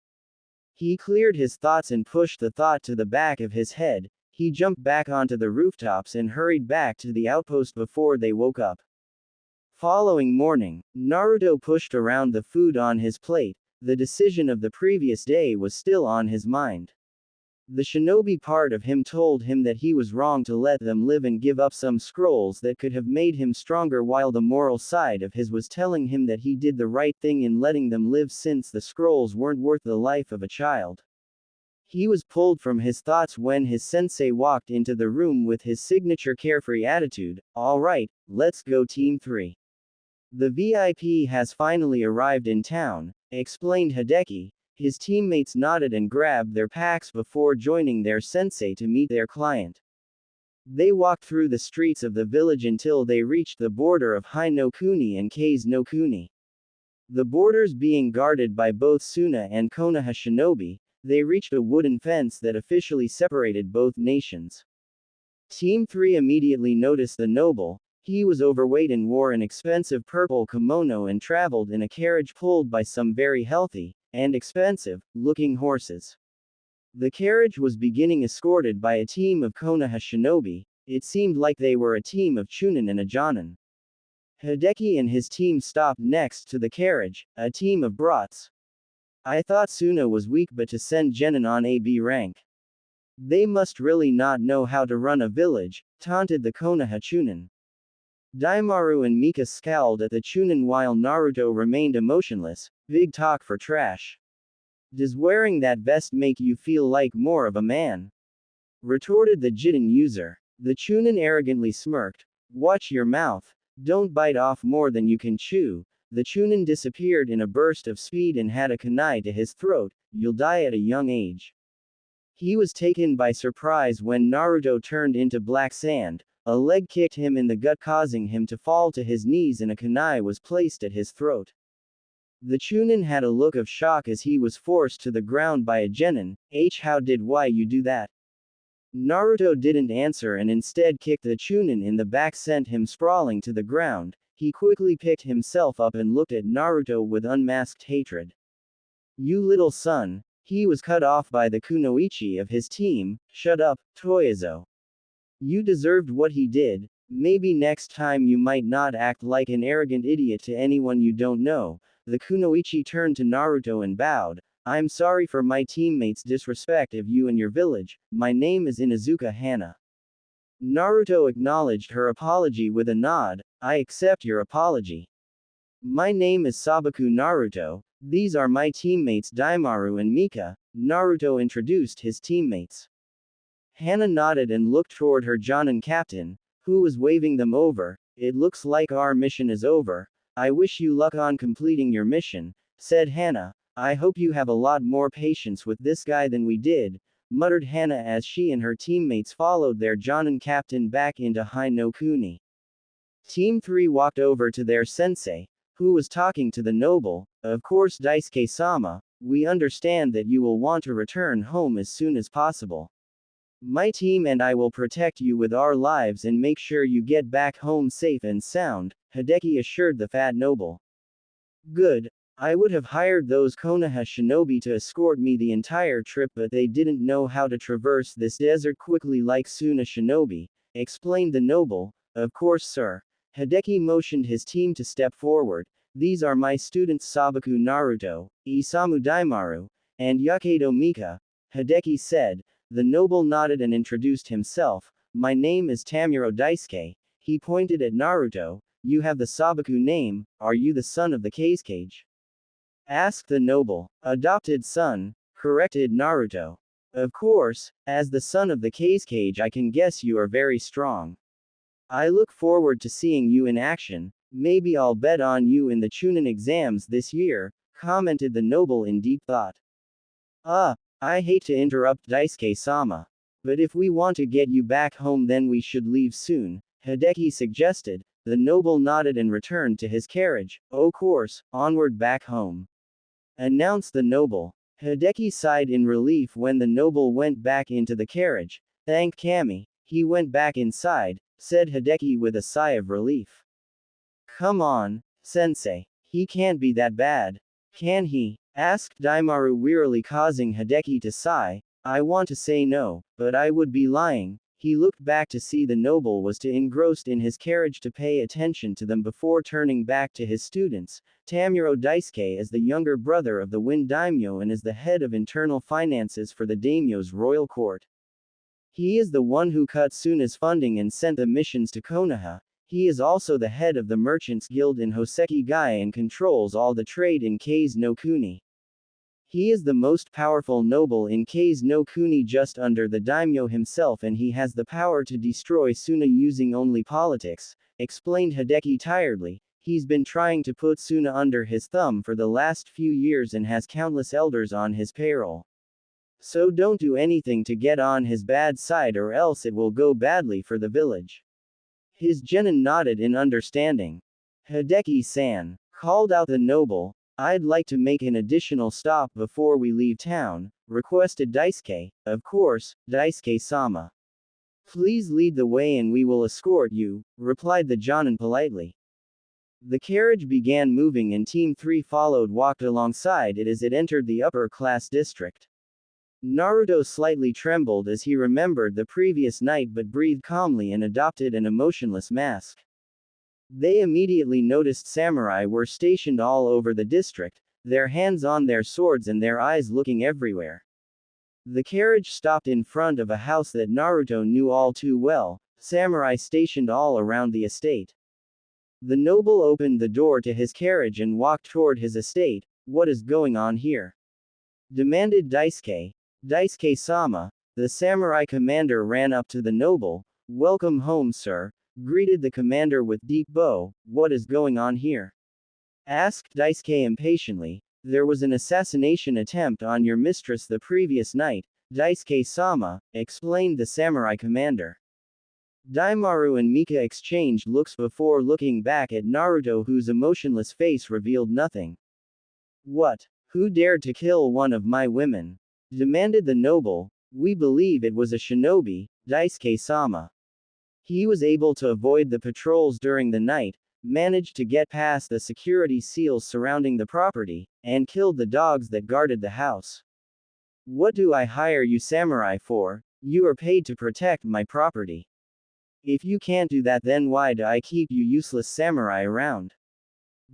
He cleared his thoughts and pushed the thought to the back of his head. He jumped back onto the rooftops and hurried back to the outpost before they woke up. Following morning, Naruto pushed around the food on his plate. The decision of the previous day was still on his mind. The shinobi part of him told him that he was wrong to let them live and give up some scrolls that could have made him stronger, while the moral side of his was telling him that he did the right thing in letting them live since the scrolls weren't worth the life of a child. He was pulled from his thoughts when his sensei walked into the room with his signature carefree attitude. All right, let's go Team 3. The VIP has finally arrived in town, explained Hideki. His teammates nodded and grabbed their packs before joining their sensei to meet their client. They walked through the streets of the village until they reached the border of Hai no Kuni and Kei's no Kuni. The borders being guarded by both Suna and Konoha shinobi, they reached a wooden fence that officially separated both nations. Team 3 immediately noticed the noble. He was overweight and wore an expensive purple kimono and traveled in a carriage pulled by some very healthy and expensive-looking horses. The carriage was beginning escorted by a team of Konoha shinobi. It seemed like they were a team of Chunin and a Jonin. Hideki and his team stopped next to the carriage, a team of brats. I thought Suna was weak, but to send Genin on a B rank. They must really not know how to run a village, taunted the Konoha Chunin. Daimaru and Mika scowled at the Chunin while Naruto remained emotionless. Big talk for trash. Does wearing that vest make you feel like more of a man? Retorted the Jiden user. The Chunin arrogantly smirked. Watch your mouth. Don't bite off more than you can chew. The Chunin disappeared in a burst of speed and had a kunai to his throat. You'll die at a young age. He was taken by surprise when Naruto turned into black sand. A leg kicked him in the gut, causing him to fall to his knees, and a kunai was placed at his throat. The Chunin had a look of shock as he was forced to the ground by a genin. How did why you do that? Naruto didn't answer and instead kicked the Chunin in the back, sent him sprawling to the ground. He quickly picked himself up and looked at Naruto with unmasked hatred. You little son. He was cut off by the kunoichi of his team. Shut up, Toyozo. You deserved what he did. Maybe next time you might not act like an arrogant idiot to anyone you don't know. The kunoichi turned to Naruto and bowed. I'm sorry for my teammates' disrespect of you and your village. My name is Inuzuka Hana. Naruto acknowledged her apology with a nod. I accept your apology. My name is Sabaku Naruto. These are my teammates Daimaru and Mika. Naruto introduced his teammates. Hana nodded and looked toward her Jonin captain, who was waving them over. It looks like our mission is over. I wish you luck on completing your mission, said Hana. I hope you have a lot more patience with this guy than we did, muttered Hana as she and her teammates followed their Jonin captain back into Hai no Kuni. Team 3 walked over to their sensei, who was talking to the noble. Of course, Daisuke-sama, we understand that you will want to return home as soon as possible. My team and I will protect you with our lives and make sure you get back home safe and sound, Hideki assured the fat noble. Good. I would have hired those Konoha shinobi to escort me the entire trip, but they didn't know how to traverse this desert quickly like Suna shinobi, explained the noble. Of course, sir. Hideki motioned his team to step forward. These are my students Sabaku Naruto, Isamu Daimaru, and Yakedo Mika, Hideki said. The noble nodded and introduced himself. My name is Tamuro Daisuke. He pointed at Naruto. You have the Sabaku name, are you the son of the Kazekage? Asked the noble. Adopted son, corrected Naruto. Of course, as the son of the Kazekage I can guess you are very strong. I look forward to seeing you in action. Maybe I'll bet on you in the Chunin exams this year, commented the noble in deep thought. I hate to interrupt Daisuke-sama. But if we want to get you back home then we should leave soon, Hideki suggested. The noble nodded and returned to his carriage. Oh course, onward back home. Announced the noble. Hideki sighed in relief when the noble went back into the carriage. Thank Kami, he went back inside, said Hideki with a sigh of relief. Come on, sensei. He can't be that bad. Can he? Asked Daimaru wearily, causing Hideki to sigh. I want to say no, but I would be lying. He looked back to see the noble was too engrossed in his carriage to pay attention to them before turning back to his students. Tamuro Daisuke is the younger brother of the Wind Daimyo and is the head of internal finances for the daimyo's royal court. He is the one who cut Suna's funding and sent the missions to Konoha. He is also the head of the Merchants Guild in Hoseki Gai and controls all the trade in Kase no Kuni. He is the most powerful noble in Kase no Kuni just under the daimyo himself, and he has the power to destroy Suna using only politics, explained Hideki tiredly. He's been trying to put Suna under his thumb for the last few years and has countless elders on his payroll. So don't do anything to get on his bad side or else it will go badly for the village. His genin nodded in understanding. Hideki-san, called out the noble. I'd like to make an additional stop before we leave town, requested Daisuke. Of course, Daisuke-sama. Please lead the way and we will escort you, replied the jonin politely. The carriage began moving and Team 3 walked alongside it as it entered the upper-class district. Naruto slightly trembled as he remembered the previous night but breathed calmly and adopted an emotionless mask. They immediately noticed samurai were stationed all over the district, their hands on their swords and their eyes looking everywhere. The carriage stopped in front of a house that Naruto knew all too well, samurai stationed all around the estate. The noble opened the door to his carriage and walked toward his estate. What is going on here? Demanded Daisuke. Daisuke-sama, the samurai commander ran up to the noble. Welcome home, sir, greeted the commander with deep bow. What is going on here? Asked Daisuke impatiently. There was an assassination attempt on your mistress the previous night, Daisuke-sama, explained the samurai commander. Daimaru and Mika exchanged looks before looking back at Naruto, whose emotionless face revealed nothing. What? Who dared to kill one of my women? Demanded the noble. We believe it was a shinobi, Daisuke-sama. He was able to avoid the patrols during the night, managed to get past the security seals surrounding the property, and killed the dogs that guarded the house. What do I hire you samurai for? You are paid to protect my property. If you can't do that, then why do I keep you useless samurai around?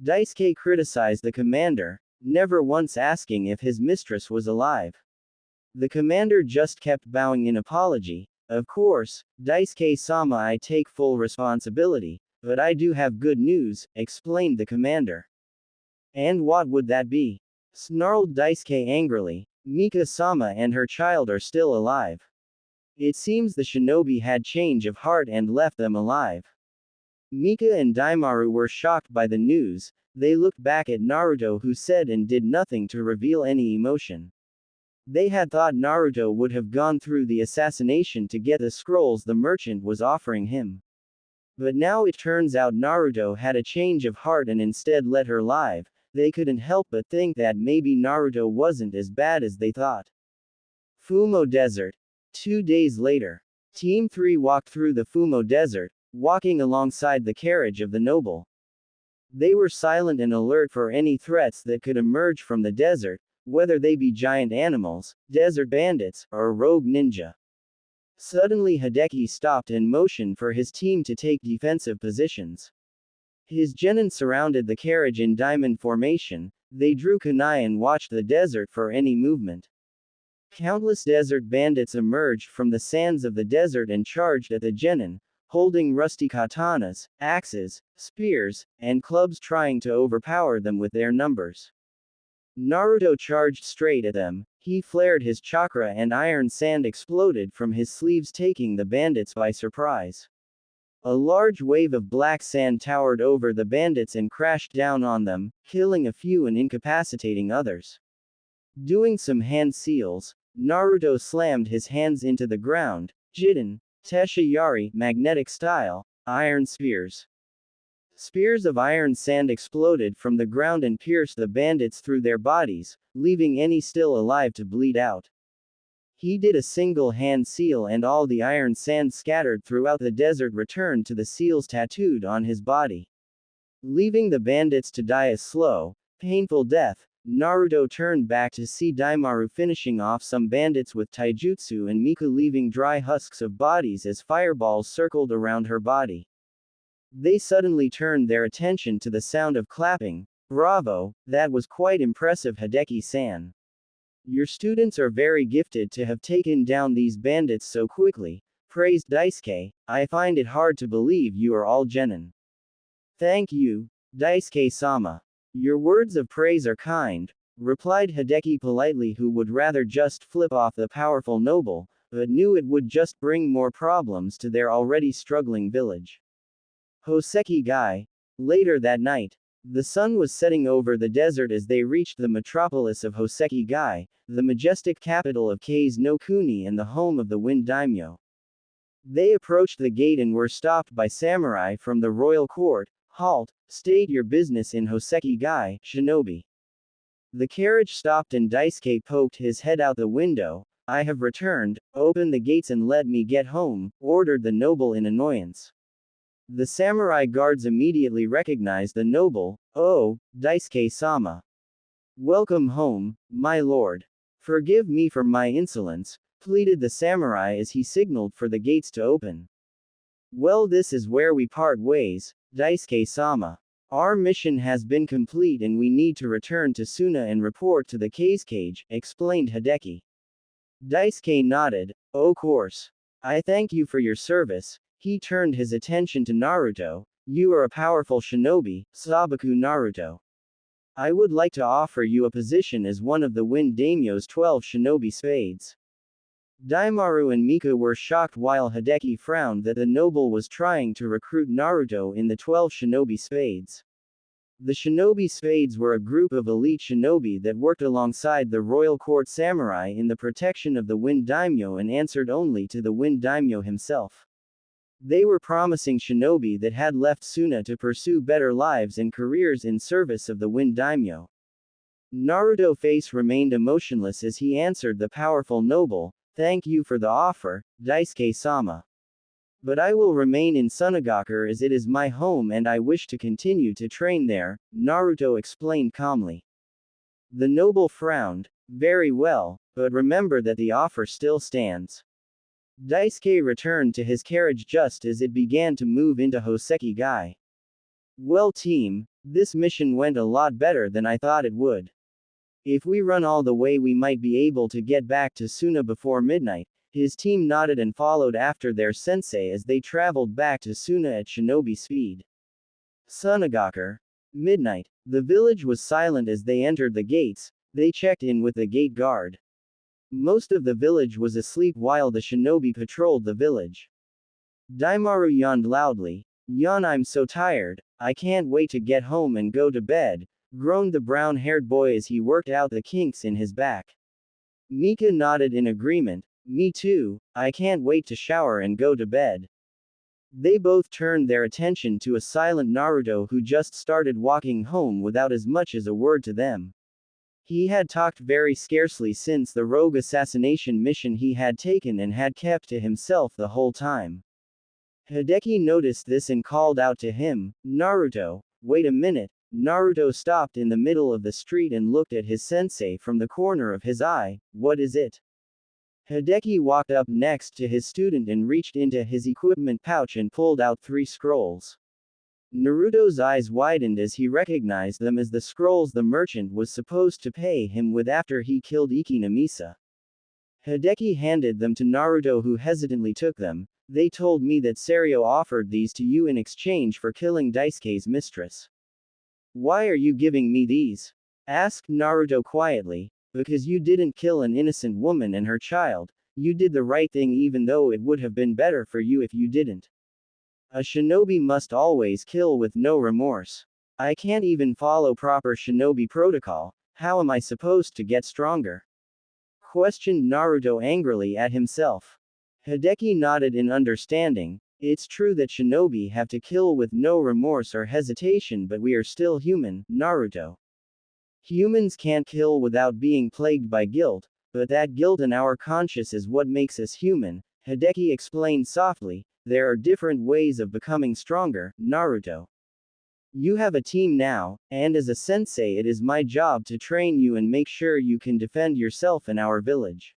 Daisuke criticized the commander, never once asking if his mistress was alive. The commander just kept bowing in apology. Of course, Daisuke-sama, I take full responsibility, but I do have good news, explained the commander. And what would that be? Snarled Daisuke angrily. Mika-sama and her child are still alive. It seems the shinobi had change of heart and left them alive. Mika and Daimaru were shocked by the news. They looked back at Naruto, who said and did nothing to reveal any emotion. They had thought Naruto would have gone through the assassination to get the scrolls the merchant was offering him. But now it turns out Naruto had a change of heart and instead let her live. They couldn't help but think that maybe Naruto wasn't as bad as they thought. Fumo Desert. 2 days later. Team 3 walked through the Fumo Desert, walking alongside the carriage of the noble. They were silent and alert for any threats that could emerge from the desert, whether they be giant animals, desert bandits, or a rogue ninja. Suddenly Hideki stopped and motioned for his team to take defensive positions. His genin surrounded the carriage in diamond formation. They drew kunai and watched the desert for any movement. Countless desert bandits emerged from the sands of the desert and charged at the genin, holding rusty katanas, axes, spears, and clubs, trying to overpower them with their numbers. Naruto charged straight at them. He flared his chakra and iron sand exploded from his sleeves, taking the bandits by surprise. A large wave of black sand towered over the bandits and crashed down on them, killing a few and incapacitating others. Doing some hand seals, Naruto slammed his hands into the ground. Jiden, Tesha Yari, magnetic style, iron spears. Spears of iron sand exploded from the ground and pierced the bandits through their bodies, leaving any still alive to bleed out. He did a single hand seal and all the iron sand scattered throughout the desert returned to the seals tattooed on his body. Leaving the bandits to die a slow, painful death, Naruto turned back to see Daimaru finishing off some bandits with taijutsu and Mika leaving dry husks of bodies as fireballs circled around her body. They suddenly turned their attention to the sound of clapping. Bravo, that was quite impressive, Hideki-san. Your students are very gifted to have taken down these bandits so quickly, praised Daisuke. I find it hard to believe you are all genin. Thank you, Daisuke-sama. Your words of praise are kind, replied Hideki politely, who would rather just flip off the powerful noble, but knew it would just bring more problems to their already struggling village. Hoseki Gai. Later that night, the sun was setting over the desert as they reached the metropolis of Hoseki Gai, the majestic capital of Kase no Kuni and the home of the Wind Daimyo. They approached the gate and were stopped by samurai from the royal court. Halt, state your business in Hoseki Gai, shinobi. The carriage stopped and Daisuke poked his head out the window. I have returned, open the gates and let me get home, ordered the noble in annoyance. The samurai guards immediately recognized the noble. Oh, Daisuke-sama. Welcome home, my lord. Forgive me for my insolence, pleaded the samurai as he signaled for the gates to open. Well, this is where we part ways, Daisuke-sama. Our mission has been complete and we need to return to Suna and report to the cage, explained Hideki. Daisuke nodded. Of course. I thank you for your service. He turned his attention to Naruto. You are a powerful shinobi, Sabaku Naruto. I would like to offer you a position as one of the Wind Daimyo's 12 shinobi spades. Daimaru and Mika were shocked while Hideki frowned that the noble was trying to recruit Naruto in the 12 shinobi spades. The shinobi spades were a group of elite shinobi that worked alongside the royal court samurai in the protection of the Wind Daimyo and answered only to the Wind Daimyo himself. They were promising shinobi that had left Suna to pursue better lives and careers in service of the Wind Daimyo. Naruto's face remained emotionless as he answered the powerful noble. Thank you for the offer, Daisuke-sama. But I will remain in Sunagaku as it is my home and I wish to continue to train there, Naruto explained calmly. The noble frowned. Very well, but remember that the offer still stands. Daisuke returned to his carriage just as it began to move into Hoseki Gai. Well team, this mission went a lot better than I thought it would. If we run all the way we might be able to get back to Suna before midnight. His team nodded and followed after their sensei as they traveled back to Suna at shinobi speed. Sunagakur. Midnight. The village was silent as they entered the gates. They checked in with the gate guard. Most of the village was asleep while the shinobi patrolled the village. Daimaru yawned loudly. Yawn, I'm so tired, I can't wait to get home and go to bed, groaned the brown-haired boy as he worked out the kinks in his back. Mika nodded in agreement. Me too, I can't wait to shower and go to bed. They both turned their attention to a silent Naruto who just started walking home without as much as a word to them. He had talked very scarcely since the rogue assassination mission he had taken and had kept to himself the whole time. Hideki noticed this and called out to him, Naruto, wait a minute. Naruto stopped in the middle of the street and looked at his sensei from the corner of his eye. What is it? Hideki walked up next to his student and reached into his equipment pouch and pulled out 3 scrolls. Naruto's eyes widened as he recognized them as the scrolls the merchant was supposed to pay him with after he killed Iki Namisa. Hideki handed them to Naruto, who hesitantly took them. They told me that Serio offered these to you in exchange for killing Daisuke's mistress. Why are you giving me these? Asked Naruto quietly. Because you didn't kill an innocent woman and her child. You did the right thing even though it would have been better for you if you didn't. A shinobi must always kill with no remorse. I can't even follow proper shinobi protocol. How am I supposed to get stronger? Questioned Naruto angrily at himself. Hideki nodded in understanding. It's true that shinobi have to kill with no remorse or hesitation, but we are still human, Naruto. Humans can't kill without being plagued by guilt, but that guilt in our conscience is what makes us human, Hideki explained softly. There are different ways of becoming stronger, Naruto. You have a team now, and as a sensei it is my job to train you and make sure you can defend yourself in our village.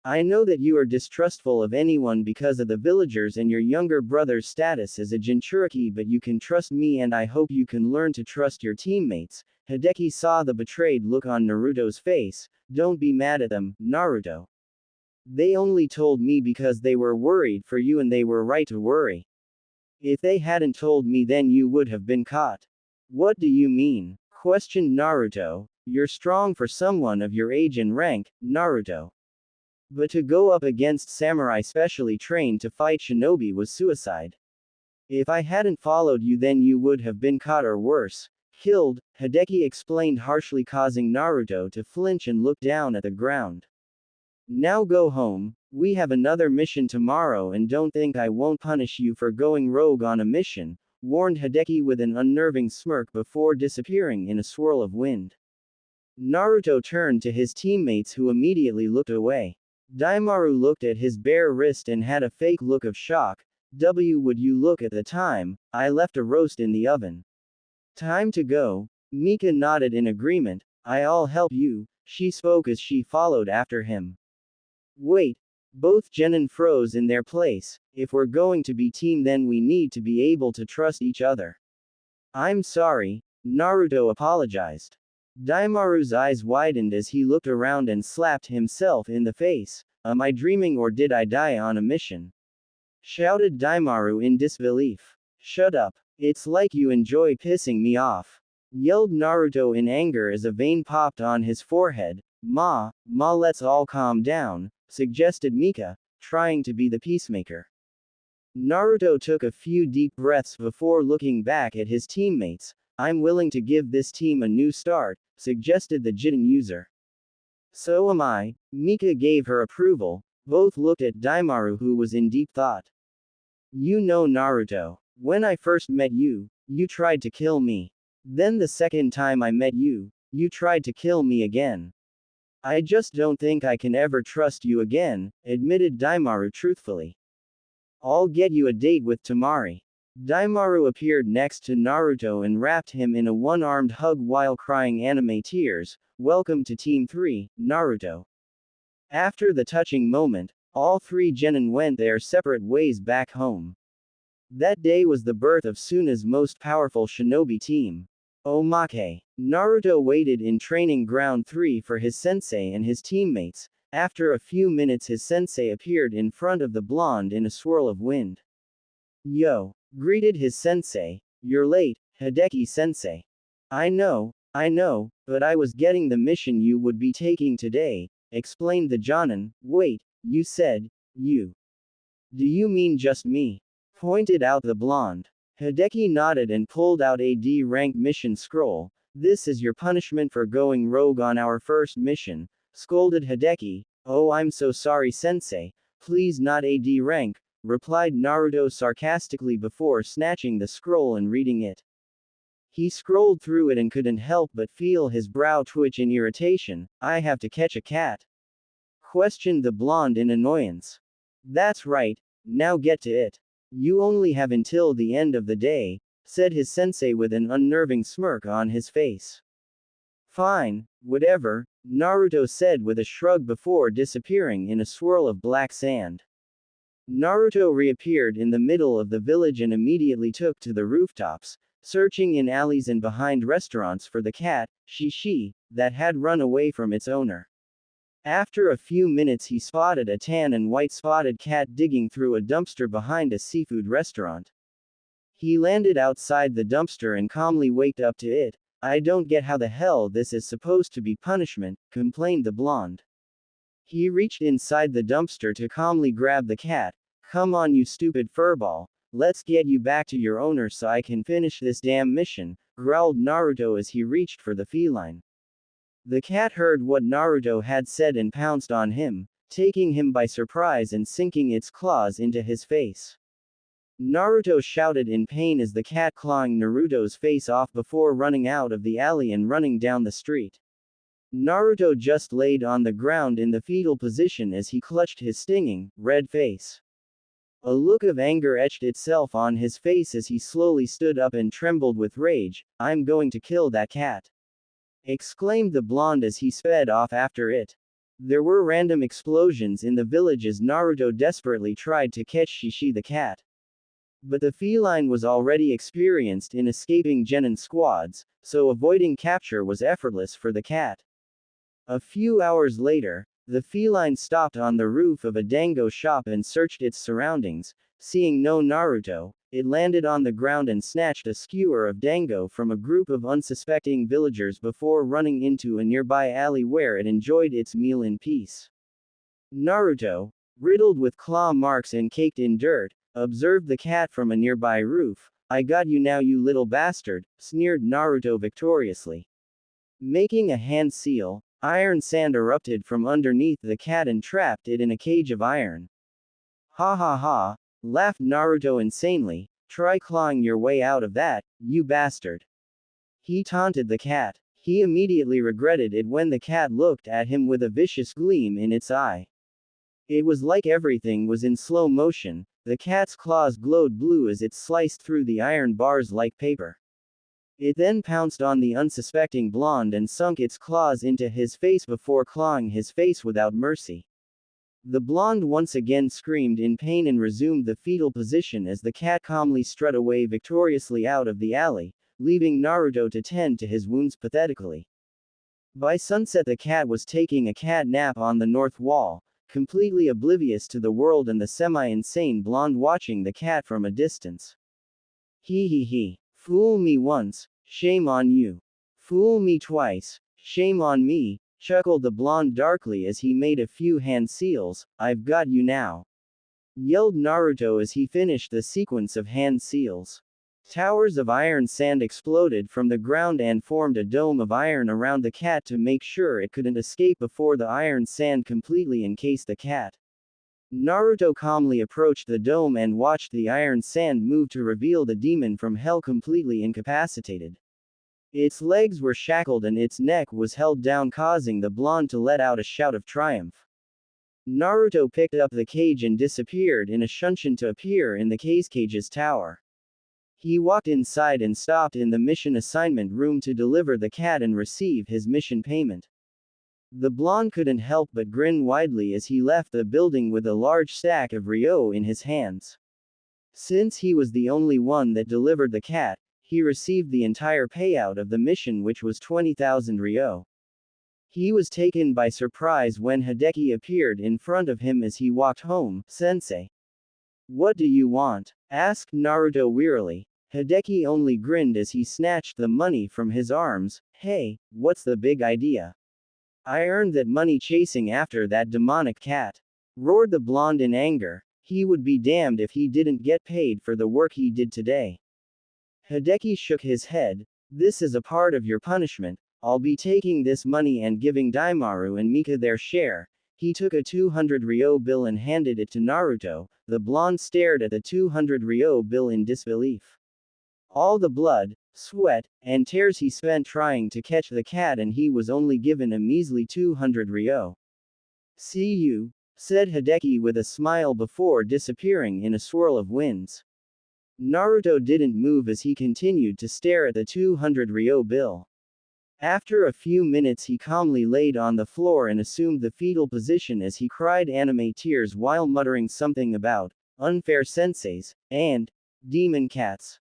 I know that you are distrustful of anyone because of the villagers and your younger brother's status as a Jinchuriki, but you can trust me and I hope you can learn to trust your teammates. Hideki saw the betrayed look on Naruto's face. Don't be mad at them, Naruto. They only told me because they were worried for you and they were right to worry. If they hadn't told me then you would have been caught. What do you mean? Questioned Naruto. You're strong for someone of your age and rank, Naruto. But to go up against samurai specially trained to fight shinobi was suicide. If I hadn't followed you then you would have been caught or worse, killed, Hideki explained harshly, causing Naruto to flinch and look down at the ground. Now go home, we have another mission tomorrow and don't think I won't punish you for going rogue on a mission, warned Hideki with an unnerving smirk before disappearing in a swirl of wind. Naruto turned to his teammates who immediately looked away. Daimaru looked at his bare wrist and had a fake look of shock. Would you look at the time? I left a roast in the oven. Time to go. Mika nodded in agreement. I'll help you, she spoke as she followed after him. Wait. Both genin froze in their place. If we're going to be team then we need to be able to trust each other. I'm sorry, Naruto apologized. Daimaru's eyes widened as he looked around and slapped himself in the face. Am I dreaming or did I die on a mission? Shouted Daimaru in disbelief. Shut up. It's like you enjoy pissing me off. Yelled Naruto in anger as a vein popped on his forehead. Ma, let's all calm down, suggested Mika, trying to be the peacemaker. Naruto took a few deep breaths before looking back at his teammates. I'm willing to give this team a new start, suggested the Jiten user. So am I, Mika gave her approval. Both looked at Daimaru, who was in deep thought. You know, Naruto, when I first met you, you tried to kill me. Then the second time I met you, you tried to kill me again. I just don't think I can ever trust you again, admitted Daimaru truthfully. I'll get you a date with Temari. Daimaru appeared next to Naruto and wrapped him in a one-armed hug while crying anime tears. Welcome to Team 3, Naruto. After the touching moment, all 3 genin went their separate ways back home. That day was the birth of Suna's most powerful shinobi team. Omake. Naruto waited in training ground 3 for his sensei and his teammates. After a few minutes his sensei appeared in front of the blonde in a swirl of wind. Yo! Greeted his sensei. You're late, Hideki sensei. I know, but I was getting the mission you would be taking today, explained the Jonin. Wait, you said, you. Do you mean just me? Pointed out the blonde. Hideki nodded and pulled out a D-rank mission scroll. This is your punishment for going rogue on our first mission, scolded Hideki. Oh, I'm so sorry sensei, please not a D rank, replied Naruto sarcastically before snatching the scroll and reading it. He scrolled through it and couldn't help but feel his brow twitch in irritation. I have to catch a cat? Questioned the blonde in annoyance. That's right, now get to it. You only have until the end of the day, said his sensei with an unnerving smirk on his face. Fine, whatever, Naruto said with a shrug before disappearing in a swirl of black sand. Naruto reappeared in the middle of the village and immediately took to the rooftops, searching in alleys and behind restaurants for the cat, Shishi, that had run away from its owner. After a few minutes he spotted a tan and white spotted cat digging through a dumpster behind a seafood restaurant. He landed outside the dumpster and calmly waked up to it. I don't get how the hell this is supposed to be punishment, complained the blonde. He reached inside the dumpster to calmly grab the cat. Come on you stupid furball, let's get you back to your owner so I can finish this damn mission, growled Naruto as he reached for the feline. The cat heard what Naruto had said and pounced on him, taking him by surprise and sinking its claws into his face. Naruto shouted in pain as the cat clawing Naruto's face off before running out of the alley and running down the street. Naruto just laid on the ground in the fetal position as he clutched his stinging, red face. A look of anger etched itself on his face as he slowly stood up and trembled with rage. I'm going to kill that cat, exclaimed the blonde as he sped off after it. There were random explosions in the village as Naruto desperately tried to catch Shishi the cat. But the feline was already experienced in escaping genin squads, so avoiding capture was effortless for the cat. A few hours later, the feline stopped on the roof of a dango shop and searched its surroundings. Seeing no Naruto, it landed on the ground and snatched a skewer of dango from a group of unsuspecting villagers before running into a nearby alley where it enjoyed its meal in peace. Naruto, riddled with claw marks and caked in dirt, observed the cat from a nearby roof. I got you now you little bastard, sneered Naruto victoriously. Making a hand seal, iron sand erupted from underneath the cat and trapped it in a cage of iron. Ha ha ha, laughed Naruto insanely, try clawing your way out of that, you bastard. He taunted the cat. He immediately regretted it when the cat looked at him with a vicious gleam in its eye. It was like everything was in slow motion. The cat's claws glowed blue as it sliced through the iron bars like paper. It then pounced on the unsuspecting blonde and sunk its claws into his face before clawing his face without mercy. The blonde once again screamed in pain and resumed the fetal position as the cat calmly strutted away victoriously out of the alley, leaving Naruto to tend to his wounds pathetically. By sunset the cat was taking a cat nap on the north wall, completely oblivious to the world and the semi-insane blonde watching the cat from a distance. He. Fool me once, shame on you. Fool me twice, shame on me, chuckled the blonde darkly as he made a few hand seals. I've got you now, yelled Naruto as he finished the sequence of hand seals. Towers of iron sand exploded from the ground and formed a dome of iron around the cat to make sure it couldn't escape before the iron sand completely encased the cat. Naruto calmly approached the dome and watched the iron sand move to reveal the demon from hell completely incapacitated. Its legs were shackled and its neck was held down, causing the blonde to let out a shout of triumph. Naruto picked up the cage and disappeared in a shunshin to appear in the cage's tower. He walked inside and stopped in the mission assignment room to deliver the cat and receive his mission payment. The blonde couldn't help but grin widely as he left the building with a large stack of ryo in his hands. Since he was the only one that delivered the cat, he received the entire payout of the mission, which was 20,000 ryo. He was taken by surprise when Hideki appeared in front of him as he walked home. Sensei, what do you want? Asked Naruto wearily. Hideki only grinned as he snatched the money from his arms. Hey, what's the big idea? I earned that money chasing after that demonic cat, roared the blonde in anger. He would be damned if he didn't get paid for the work he did today. Hideki shook his head. This is a part of your punishment. I'll be taking this money and giving Daimaru and Mika their share. He took a 200 ryo bill and handed it to Naruto. The blonde stared at the 200 ryo bill in disbelief. All the blood, sweat, and tears he spent trying to catch the cat, and he was only given a measly 200 ryo. See you, said Hideki with a smile before disappearing in a swirl of winds. Naruto didn't move as he continued to stare at the 200 ryo bill. After a few minutes he calmly laid on the floor and assumed the fetal position as he cried anime tears while muttering something about unfair senseis and demon cats.